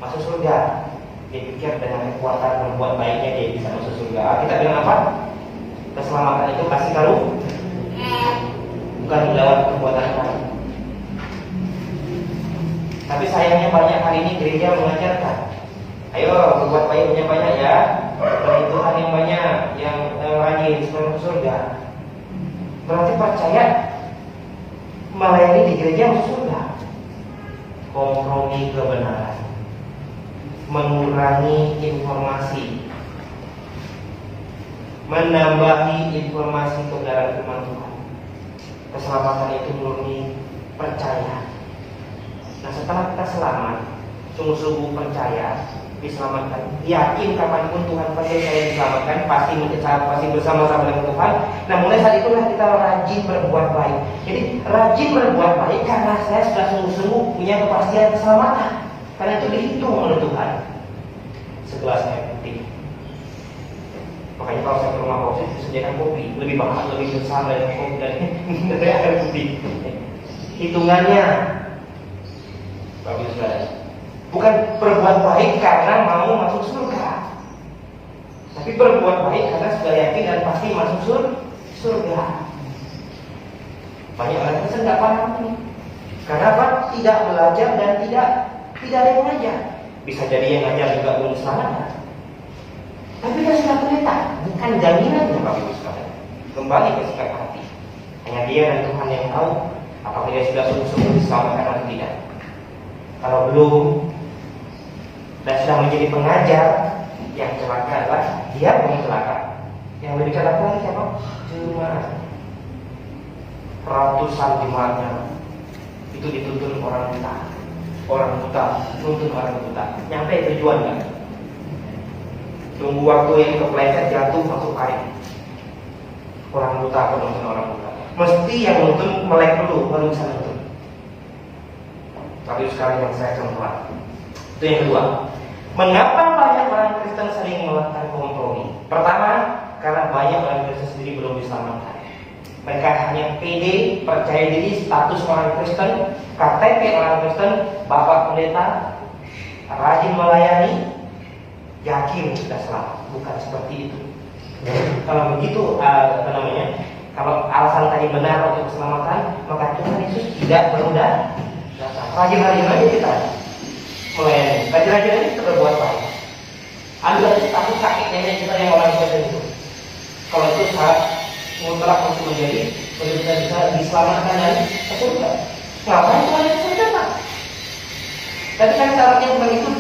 [SPEAKER 1] masuk surga. Dia pikir dengan kekuatan berbuat baiknya dia bisa masuk surga. Kita bilang apa? Keselamatan itu kasih karunia, bukan lewat perbuatan baik. Tapi sayangnya banyak hari ini gereja mengajarkan, ayo berbuat baik banyak-banyak ya, beri Tuhan yang banyak, yang rajin supaya masuk surga. Berarti percaya melayani di gereja masuk surga. Kompromi kebenaran, mengurangi informasi, menambahi informasi kebenaran firman Tuhan. Keselamatan itu murni percaya. Nah, setelah kita selamat, sungguh-sungguh percaya, diselamatkan, yakin kapanpun Tuhan pasti saya diselamatkan, pasti bersama-sama dengan Tuhan. Nah, mulai saat itulah kita rajin berbuat baik. Jadi rajin berbuat baik karena saya sudah sungguh-sungguh punya kepastian keselamatan. Karena itu dihitung oleh Tuhan. Segelas air putih. Makanya kalau saya ke rumah kopi, saya sediakan kopi lebih mahal, lebih besar dari kopi dari air putih. Hitungannya, bagus saudara. Bukan berbuat baik karena mau masuk surga, tapi berbuat baik karena sudah yakin dan pasti masuk surga. Banyak orang Kristen nggak paham ini. Karena apa? Tidak belajar dan tidak ada yang ngajar. Bisa jadi yang ngajar juga belum selamat. Tapi kan sudah terletak, bukan jaminannya Bapak Ibu sekalian. Kembali ke sikap hati. Hanya dia dan Tuhan yang tahu apakah dia sudah sungguh-sungguh diselamatkan atau tidak. Kalau belum dan sudah menjadi pengajar, yang celaka adalah dia yang celaka. Yang lebih celaka lagi siapa? Jemaat. Ratusan jemaatnya itu dituntun orang buta, nuntun orang buta. Nyampe tujuan kan? Tunggu waktu yang kepleset jatuh masuk air. Orang buta penuntun orang buta. Mesti yang nuntun melek dulu, baru bisa nuntun. Tapi sekarang yang saya contoh. Itu yang kedua. Mengapa banyak orang Kristen sering melakukan kompromi? Pertama, karena banyak orang Kristen sendiri belum diselamatkan. Mereka hanya pede, percaya diri, status orang Kristen, KTP orang Kristen, bapak pendeta, rajin melayani, yakin sudah selamat. Bukan seperti itu. Kalau begitu, kalau alasan tadi benar untuk keselamatan, maka Tuhan Yesus tidak perlu datang. Rajin-rajin aja kita melayani, rajin-rajin aja kita berbuat baik. Ambil aja status kakek nenek kita yang orang Kristen itu. Kalau itu saat mutlak untuk menjadi bisa diselamatkan dari surga. Ngapain Tuhan Yesus datang? Tapi kan syaratnya bukan itu,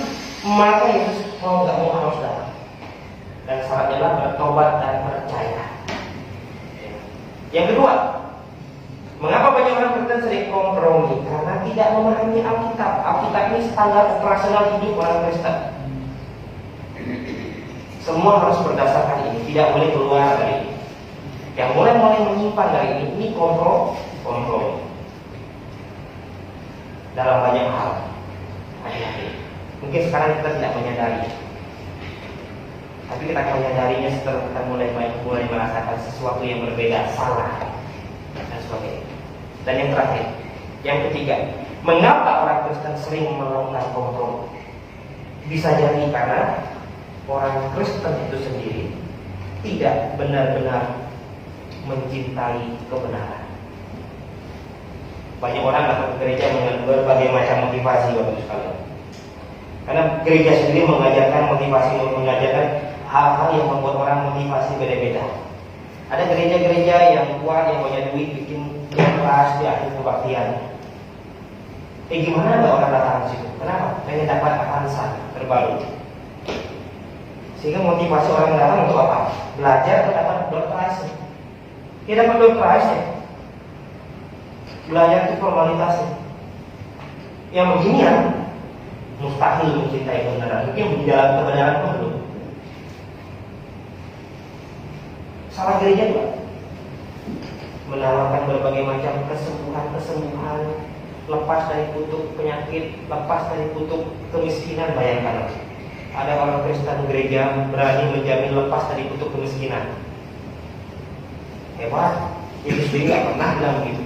[SPEAKER 1] maka Yesus mau nggak mau harus datang. Dan syaratnya adalah bertobat dan percaya. Yang kedua, mengapa banyak orang Kristen sering kompromi? Karena tidak memahami Alkitab. Alkitab ini standar operasional hidup orang Kristen. Semua harus berdasarkan ini, tidak boleh keluar dari ini. Yang mulai menyimpang dari ini kompromi dalam banyak hal. Mungkin sekarang kita tidak menyadari, tapi kita akan menyadarinya setelah kita mulai merasakan sesuatu yang berbeda, salah dan sebagainya. Dan yang terakhir, yang ketiga, mengapa orang Kristen sering melakukan kompromi? Bisa jadi karena orang Kristen itu sendiri tidak benar-benar mencintai kebenaran. Banyak orang datang ke gereja dengan berbagai macam motivasi, Bapak Ibu sekalian. Karena gereja sendiri mengajarkan hal-hal yang membuat orang motivasi beda-beda. Ada gereja-gereja yang kuat, yang banyak duit, bikin kelas di akhir kebaktian. Gimana ada orang datang ke situ? Kenapa? Pengen dapat avansa terbaru. Sehingga motivasi orang datang untuk apa? Belajar atau dapat door prize. Dia dapat door prize ya. Belajar itu formalitasnya. Yang beginian mustahil mencintai kebenaran. Mungkin di dalam kebenaran pun belum. Salah gereja juga menawarkan berbagai macam kesembuhan, lepas dari kutuk penyakit, lepas dari kutuk kemiskinan. Bayangkan, ada orang Kristen gereja berani menjamin lepas dari kutuk kemiskinan. Hebat, Yesus sendiri nggak pernah bilang begitu.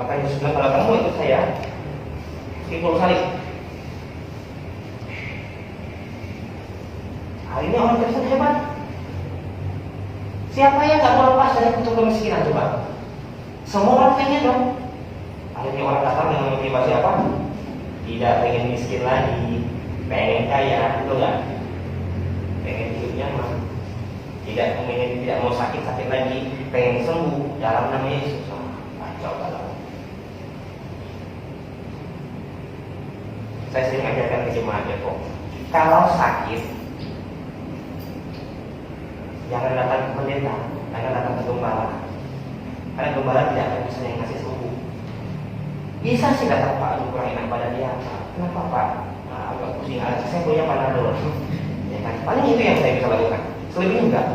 [SPEAKER 1] Maka Yesus bilang, kalau kamu ikut saya, pikul salib. Hari ini orang Kristen hebat. Siapa yang gak mau lepas dari kutuk kemiskinan coba? Semua orang pengen dong. Akhirnya orang datang dengan motivasi apa? Tidak pengen miskin lagi, pengen kaya, itu enggak? Pengen hidup nyaman, tidak mau sakit-sakit lagi, pengen sembuh dalam nama Yesus. Kacau balau. Saya sering ajarkan ke jemaat Depok, kalau sakit jangan datang ke pendeta, jangan datang ke gembala, karena gembala tidak akan bisa yang ngasih sembuh. Bisa sih datang, Pak, aduh kurang enak badan dia. Kenapa, Pak? Nah, agak pusing, saya punya panadol. Ya kan? Paling itu yang saya bisa lakukan. Selebihnya enggak.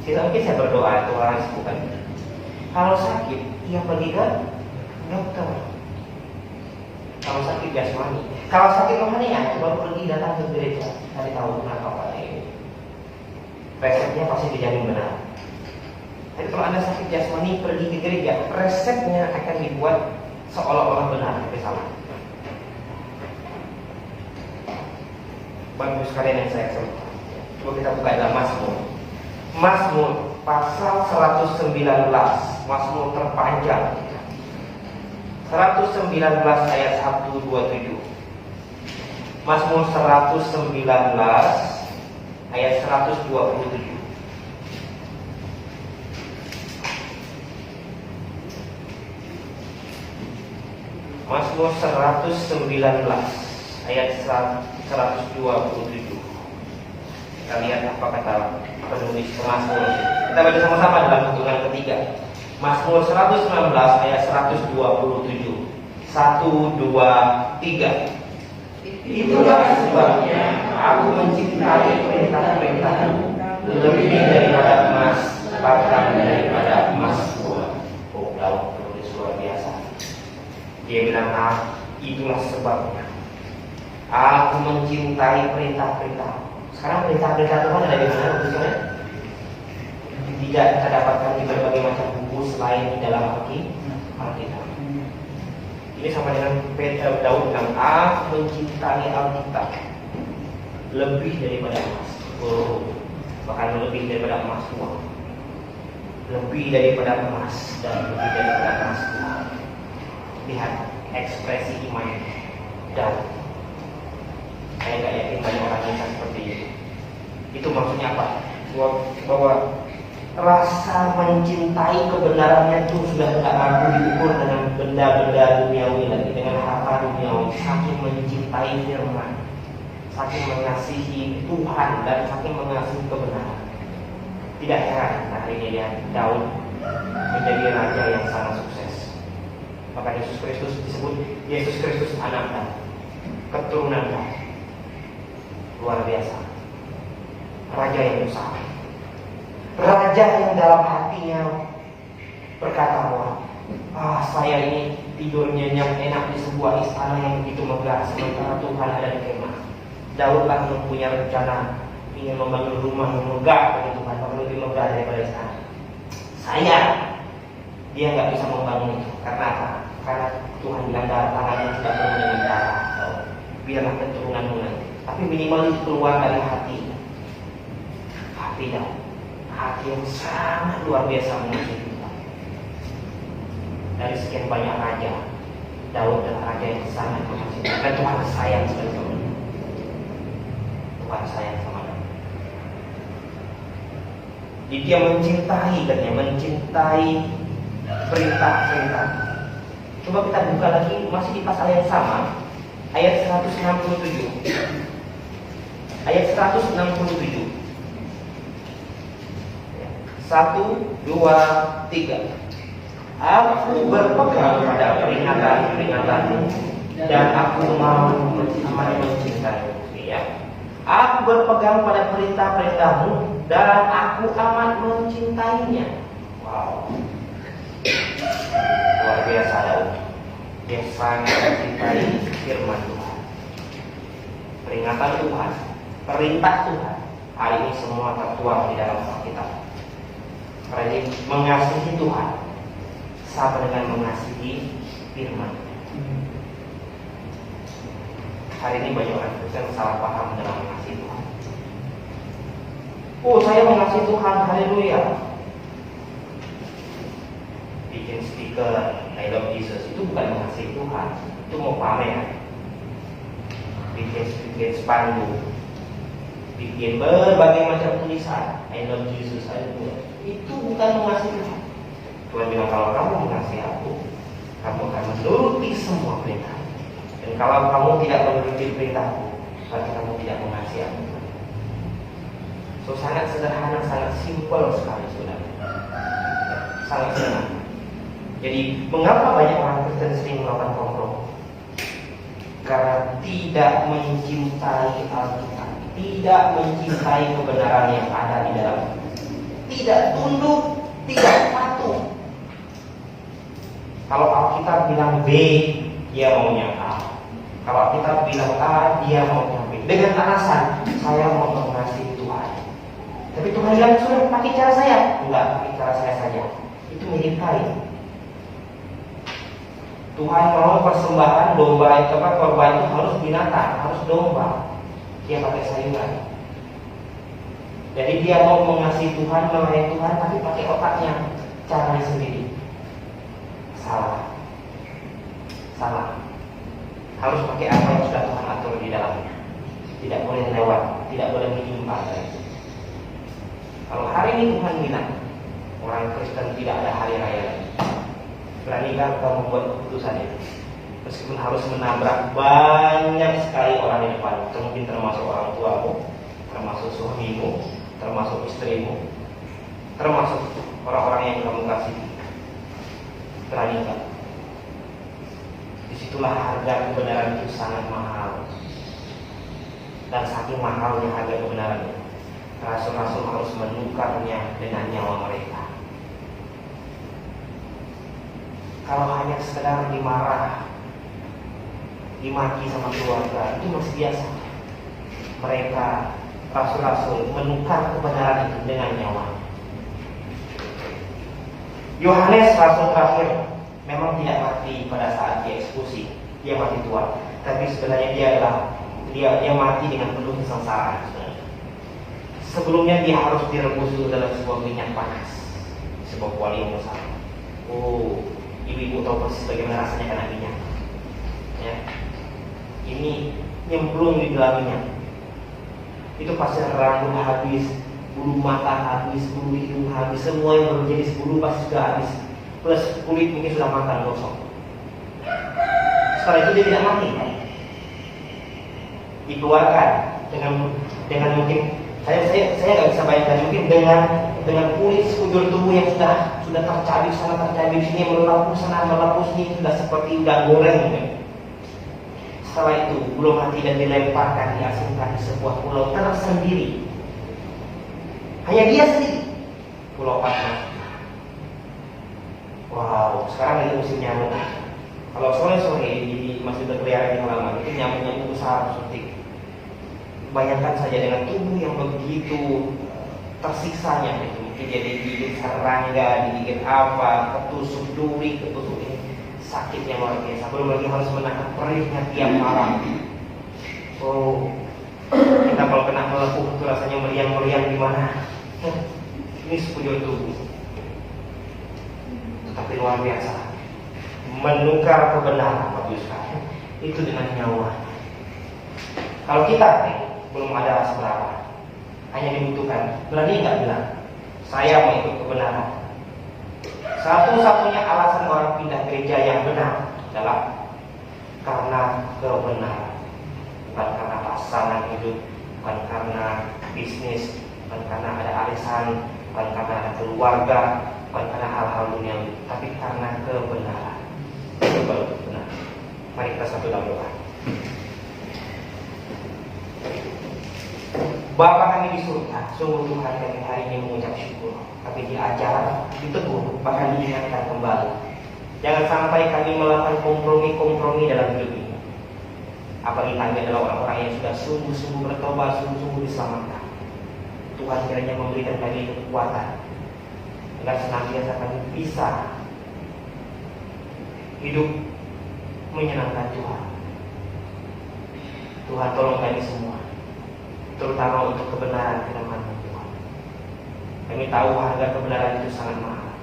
[SPEAKER 1] Sisa mungkin saya berdoa itu orang sembuhkan. Kalau sakit, dia pergi ke dokter. Kalau sakit jasmani, kalau sakit rohani ya, baru pergi datang ke gereja. Cari tahu kenapa Pak ini. Resepnya pasti dijamin benar. Tapi kalau Anda sakit jasmani pergi ke gereja, resepnya akan dibuat seolah-olah benar, tapi salah. Bagus sekalian yang saya sebut. Coba kita buka dalam Mazmur. Mazmur pasal 119, Mazmur terpanjang. 119 ayat 127. Mazmur 119 ayat 127. Mazmur 119 ayat 127. Kita lihat apa kata penulis Mazmur. Kita baca sama-sama dalam hitungan ketiga. Mazmur 119 ayat 127. 1, 2, 3. Itulah sebabnya aku mencintai perintah-perintahmu lebih daripada emas, bahkan daripada emas pula. Oh, Daud penulis luar biasa. Dia bilang, itulah sebabnya aku mencintai perintah-perintah. Sekarang perintah-perintah Tuhan ada di mana, maksudnya? Tidak kita dapatkan di berbagai macam buku selain di dalam Alkitab. Ini sama dengan Daud bilang, aku mencintai Alkitab lebih daripada emas. Bahkan lebih daripada emas uang, lebih daripada emas dan lebih daripada emas uang. Lihat ekspresi iman Daud. Saya nggak yakin banyak orang yang seperti itu. Itu maksudnya apa? Bahwa rasa mencintai kebenarannya itu sudah tidak lagi diukur dengan benda-benda duniawi lagi, dengan harta duniawi. Saking mencintai firman, saking mengasihi Tuhan dan saking mengasihi kebenaran. Tidak heran hari ini Daud menjadi raja yang sangat sukses. Maka Yesus Kristus disebut Yesus Kristus anak Daud, keturunan Daud. Luar biasa. Raja yang besar, raja yang dalam hatinya berkata bahwa saya ini tidur nyenyak enak di sebuah istana yang begitu megah, sementara Tuhan ada di kemah. Daud lah yang punya rencana ingin membangun rumah yang megah bagi Tuhan, bahkan lebih megah daripada istana. Sayang, dia nggak bisa membangun itu. Karena apa? Karena Tuhan bilang tangannya tidak penuh dengan darah. Biarlah keturunanmu nanti. Tapi minimal itu keluar dari hati. Hati Daud, hati yang sangat luar biasa mengasihi Tuhan. Dari sekian banyak raja, Daud adalah raja yang sangat mengasihi Tuhan. Dan Tuhan sayang sekali sama dia. Tuhan sayang sama dia. Dia mencintai, katanya mencintai perintah-perintah. Coba kita buka lagi, masih di pasal yang sama, ayat 167. Ayat 167. 1, 2, 3. Aku berpegang pada peringatan-peringatanmu dan aku mau mencintaimu. Ya. Aku berpegang pada perintah-perintahmu dan aku amat mencintainya. Wow. Luar biasa Daud. Dia sangat mencintai firman Tuhan, peringatan Tuhan, perintah Tuhan. Hal ini semua tertuang di dalam Alkitab. Karena ini mengasihi Tuhan sama dengan mengasihi firman. Hari ini banyak orang Kristen salah paham dalam mengasihi Tuhan. Oh, saya mengasihi Tuhan, haleluya. Bikin stiker I love Jesus itu bukan mengasihi Tuhan, itu mau pamer. Bikin spanduk, bikin berbagai macam tulisan I love Jesus, haleluya. Itu bukan mengasihi Tuhan. Tuhan bilang, kalau kamu mengasihi aku, kamu akan menuruti semua perintah. Dan kalau kamu tidak menuruti perintahku, berarti kamu tidak mengasihi aku. So, sangat sederhana, sangat simpel sekali, saudara. Sangat sederhana. Jadi, mengapa banyak orang Kristen sering melakukan kompromi? Karena tidak mencintai Alkitab, tidak mencintai kebenaran yang ada di dalam, tidak tunduk, tidak patuh. Kalau Alkitab bilang B, dia maunya A. Kalau Alkitab bilang A, dia maunya B. Dengan alasan, saya mau mengasihi Tuhan. Tapi Tuhan bilang, sudah pakai cara saya. Enggak, pakai cara saya saja. Itu mirip kali. Tuhan mau persembahan domba itu, korban itu harus binatang, harus domba. Dia pakai sayuran. Jadi dia mau mengasihi Tuhan, melayani Tuhan, tapi pakai otaknya, caranya sendiri. Salah. Harus pakai apa yang sudah Tuhan atur di dalamnya. Tidak boleh lewat, tidak boleh menyimpang dari itu. Kalau hari ini Tuhan bilang orang Kristen tidak ada hari raya lagi, beranikah kau membuat keputusan itu? Meskipun harus menabrak banyak sekali orang di depan, mungkin termasuk orang tuamu, termasuk suamimu, termasuk istrimu, termasuk orang-orang yang kamu kasihi. Beranikah? Disitulah harga kebenaran itu sangat mahal. Dan saking mahalnya harga kebenaran itu, rasul-rasul harus menukarnya dengan nyawa mereka. Kalau hanya sekedar dimarah, dimaki sama keluarga, itu masih biasa. Mereka, rasul-rasul, menukar kebenaran itu dengan nyawa. Yohanes, rasul terakhir, memang tidak mati pada saat dia eksekusi, dia mati tua. Tapi sebenarnya dia mati dengan penuh kesengsaraan. Sebelumnya dia harus direbus dulu dalam sebuah minyak panas, sebuah kuali yang besar. Oh, ibu-ibu tahu persis bagaimana rasanya kena minyak. Ya, ini nyemplung di dalam minyak. Itu pasti rambut habis, bulu mata habis, bulu hidung habis, semua yang baru jadi bulu pasti sudah habis. Plus kulit mungkin sudah makan gosong. Setelah itu dia tidak mati. Dikeluarkan dengan mungkin saya nggak bisa bayangkan, mungkin dengan kulit sekujur tubuh yang sudah tercabik sana tercabik sini, melepuh sana melepuh sini, sudah seperti udang goreng. Setelah itu belum mati dan dilemparkan, diasingkan di sebuah pulau tersendiri. Hanya dia sendiri, Pulau Patmos. Wow, sekarang lagi musim nyamuk. Kalau sore-sore di masih berkeliaran di halaman, itu nyamuk-nyamuk besar suntik. Bayangkan saja dengan tubuh yang begitu tersiksanya, itu mungkin dia digigit serangga, digigit apa, ketusuk duri, ketusuk ini, sakitnya luar biasa. Belum lagi harus menahan perihnya tiap malam. Oh, kita kalau kena melepuh itu rasanya meriang-meriang di mana? Ini sekujur tubuh. Tapi luar biasa, menukar kebenaran, Bapak Ibu sekalian, itu dengan nyawa. Kalau kita belum ada seberapa, hanya dibutuhkan, berani nggak bilang saya mau ikut kebenaran. Satu-satunya alasan orang pindah gereja yang benar adalah karena kebenaran, bukan karena pasangan hidup, bukan karena bisnis, bukan karena ada arisan, bukan karena ada keluarga, bukan karena hal-hal duniawi, tapi karena kebenaran. Itu baru benar. Mari kita satu dalam doa. Bapa kami di surga, sungguh Tuhan kami hari ini mengucap syukur. Kami diajar, ditegur, bahkan diingatkan kembali. Jangan sampai kami melakukan kompromi-kompromi dalam hidup ini. Apalagi kami adalah orang-orang yang sudah sungguh-sungguh bertobat, sungguh-sungguh diselamatkan. Tuhan kiranya memberikan kami kekuatan agar senantiasa kami bisa hidup menyenangkan Tuhan. Tuhan tolong kami semua, terutama untuk kebenaran firman Tuhan. Kami tahu harga kebenaran itu sangat mahal,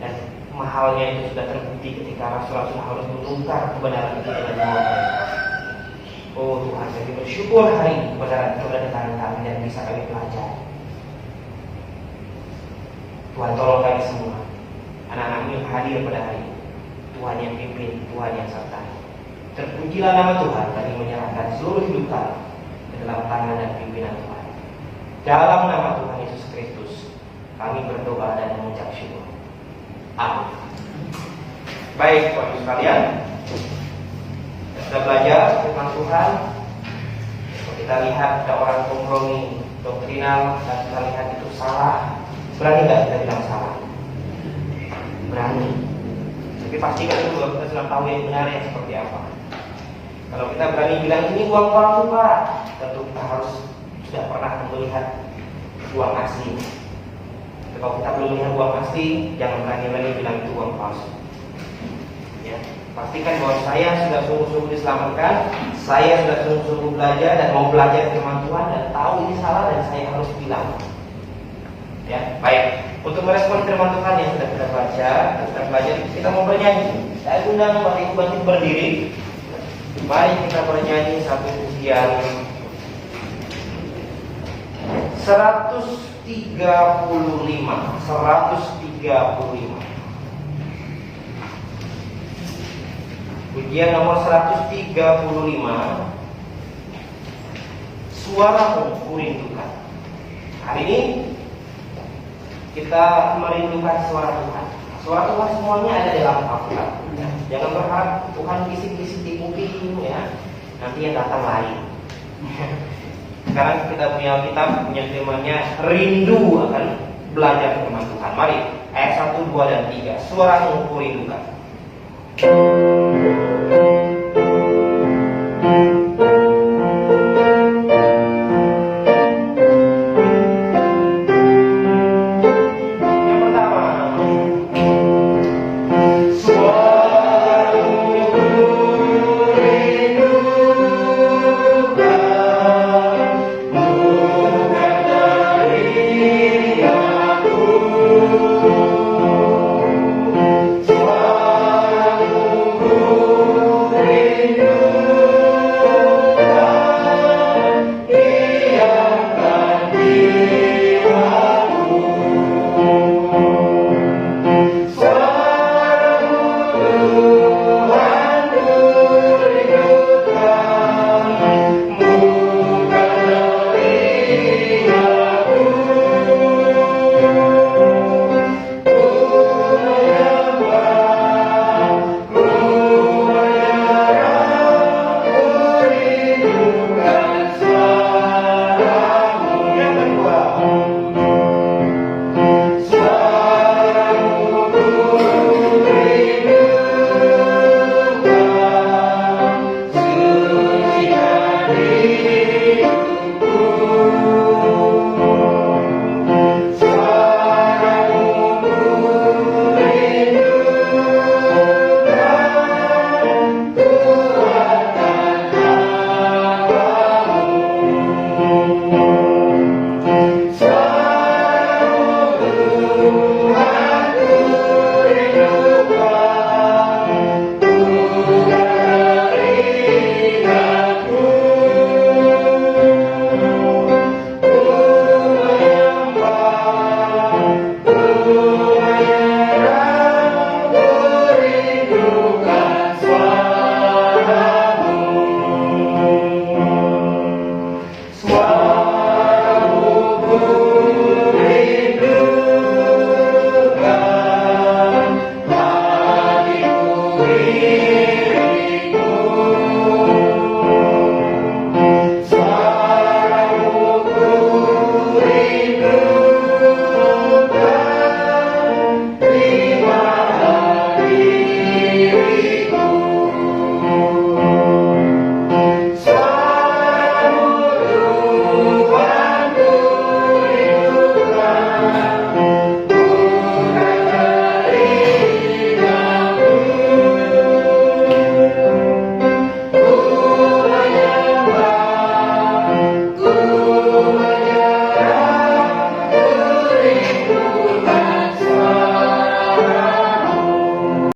[SPEAKER 1] dan mahalnya itu sudah terbukti ketika Rasul-Rasul harus menukar kebenaran itu dengan nyawa mereka. Oh Tuhan, kami bersyukur hari ini kebenaran itu ada di tangan kami dan bisa kami pelajari. Tuhan tolong kami semua, anak-anak yang hadir pada hari ini. Tuhan yang pimpin, Tuhan yang sertai. Terpujilah nama Tuhan, kami menyerahkan seluruh hidup kami ke dalam tangan dan pimpinan Tuhan. Dalam nama Tuhan Yesus Kristus, kami berdoa dan mengucap syukur. Amin. Baik, Bapak Ibu sekalian, kita sudah belajar firman Tuhan. Kita lihat ada orang kompromi doktrinal dan kita lihat itu salah. Berani nggak kita bilang salah? Berani. Tapi pastikan dulu kita sudah tahu yang benar yang seperti apa. Kalau kita berani bilang ini uang palsu Pak, tentu kita harus sudah pernah melihat uang asli. Tapi kalau kita belum melihat uang asli, jangan berani-berani bilang itu uang palsu. Ya, pastikan bahwa saya sudah sungguh-sungguh diselamatkan, saya sudah sungguh-sungguh belajar dan mau belajar firman Tuhan dan tahu ini salah dan saya harus bilang. Ya, baik. Untuk merespon firman Tuhan yang sudah kita baca, kita belajar, kita mau bernyanyi. Saya undang Bapak Ibu bangkit berdiri. Mari kita bernyanyi satu pujian 135. Pujian nomor 135. Suaramu kurindukan. Hari ini kita merindukan suara Tuhan. Suara Tuhan semuanya ada dalam Alkitab. Ya. Jangan berharap Tuhan bisik-bisik di kuping, ya. Nanti yang datang lain. Sekarang kita punya Alkitab, punya firman-Nya, rindu akan belajar firman Tuhan. Mari ayat 1, 2, dan 3. Suaramu kurindukan.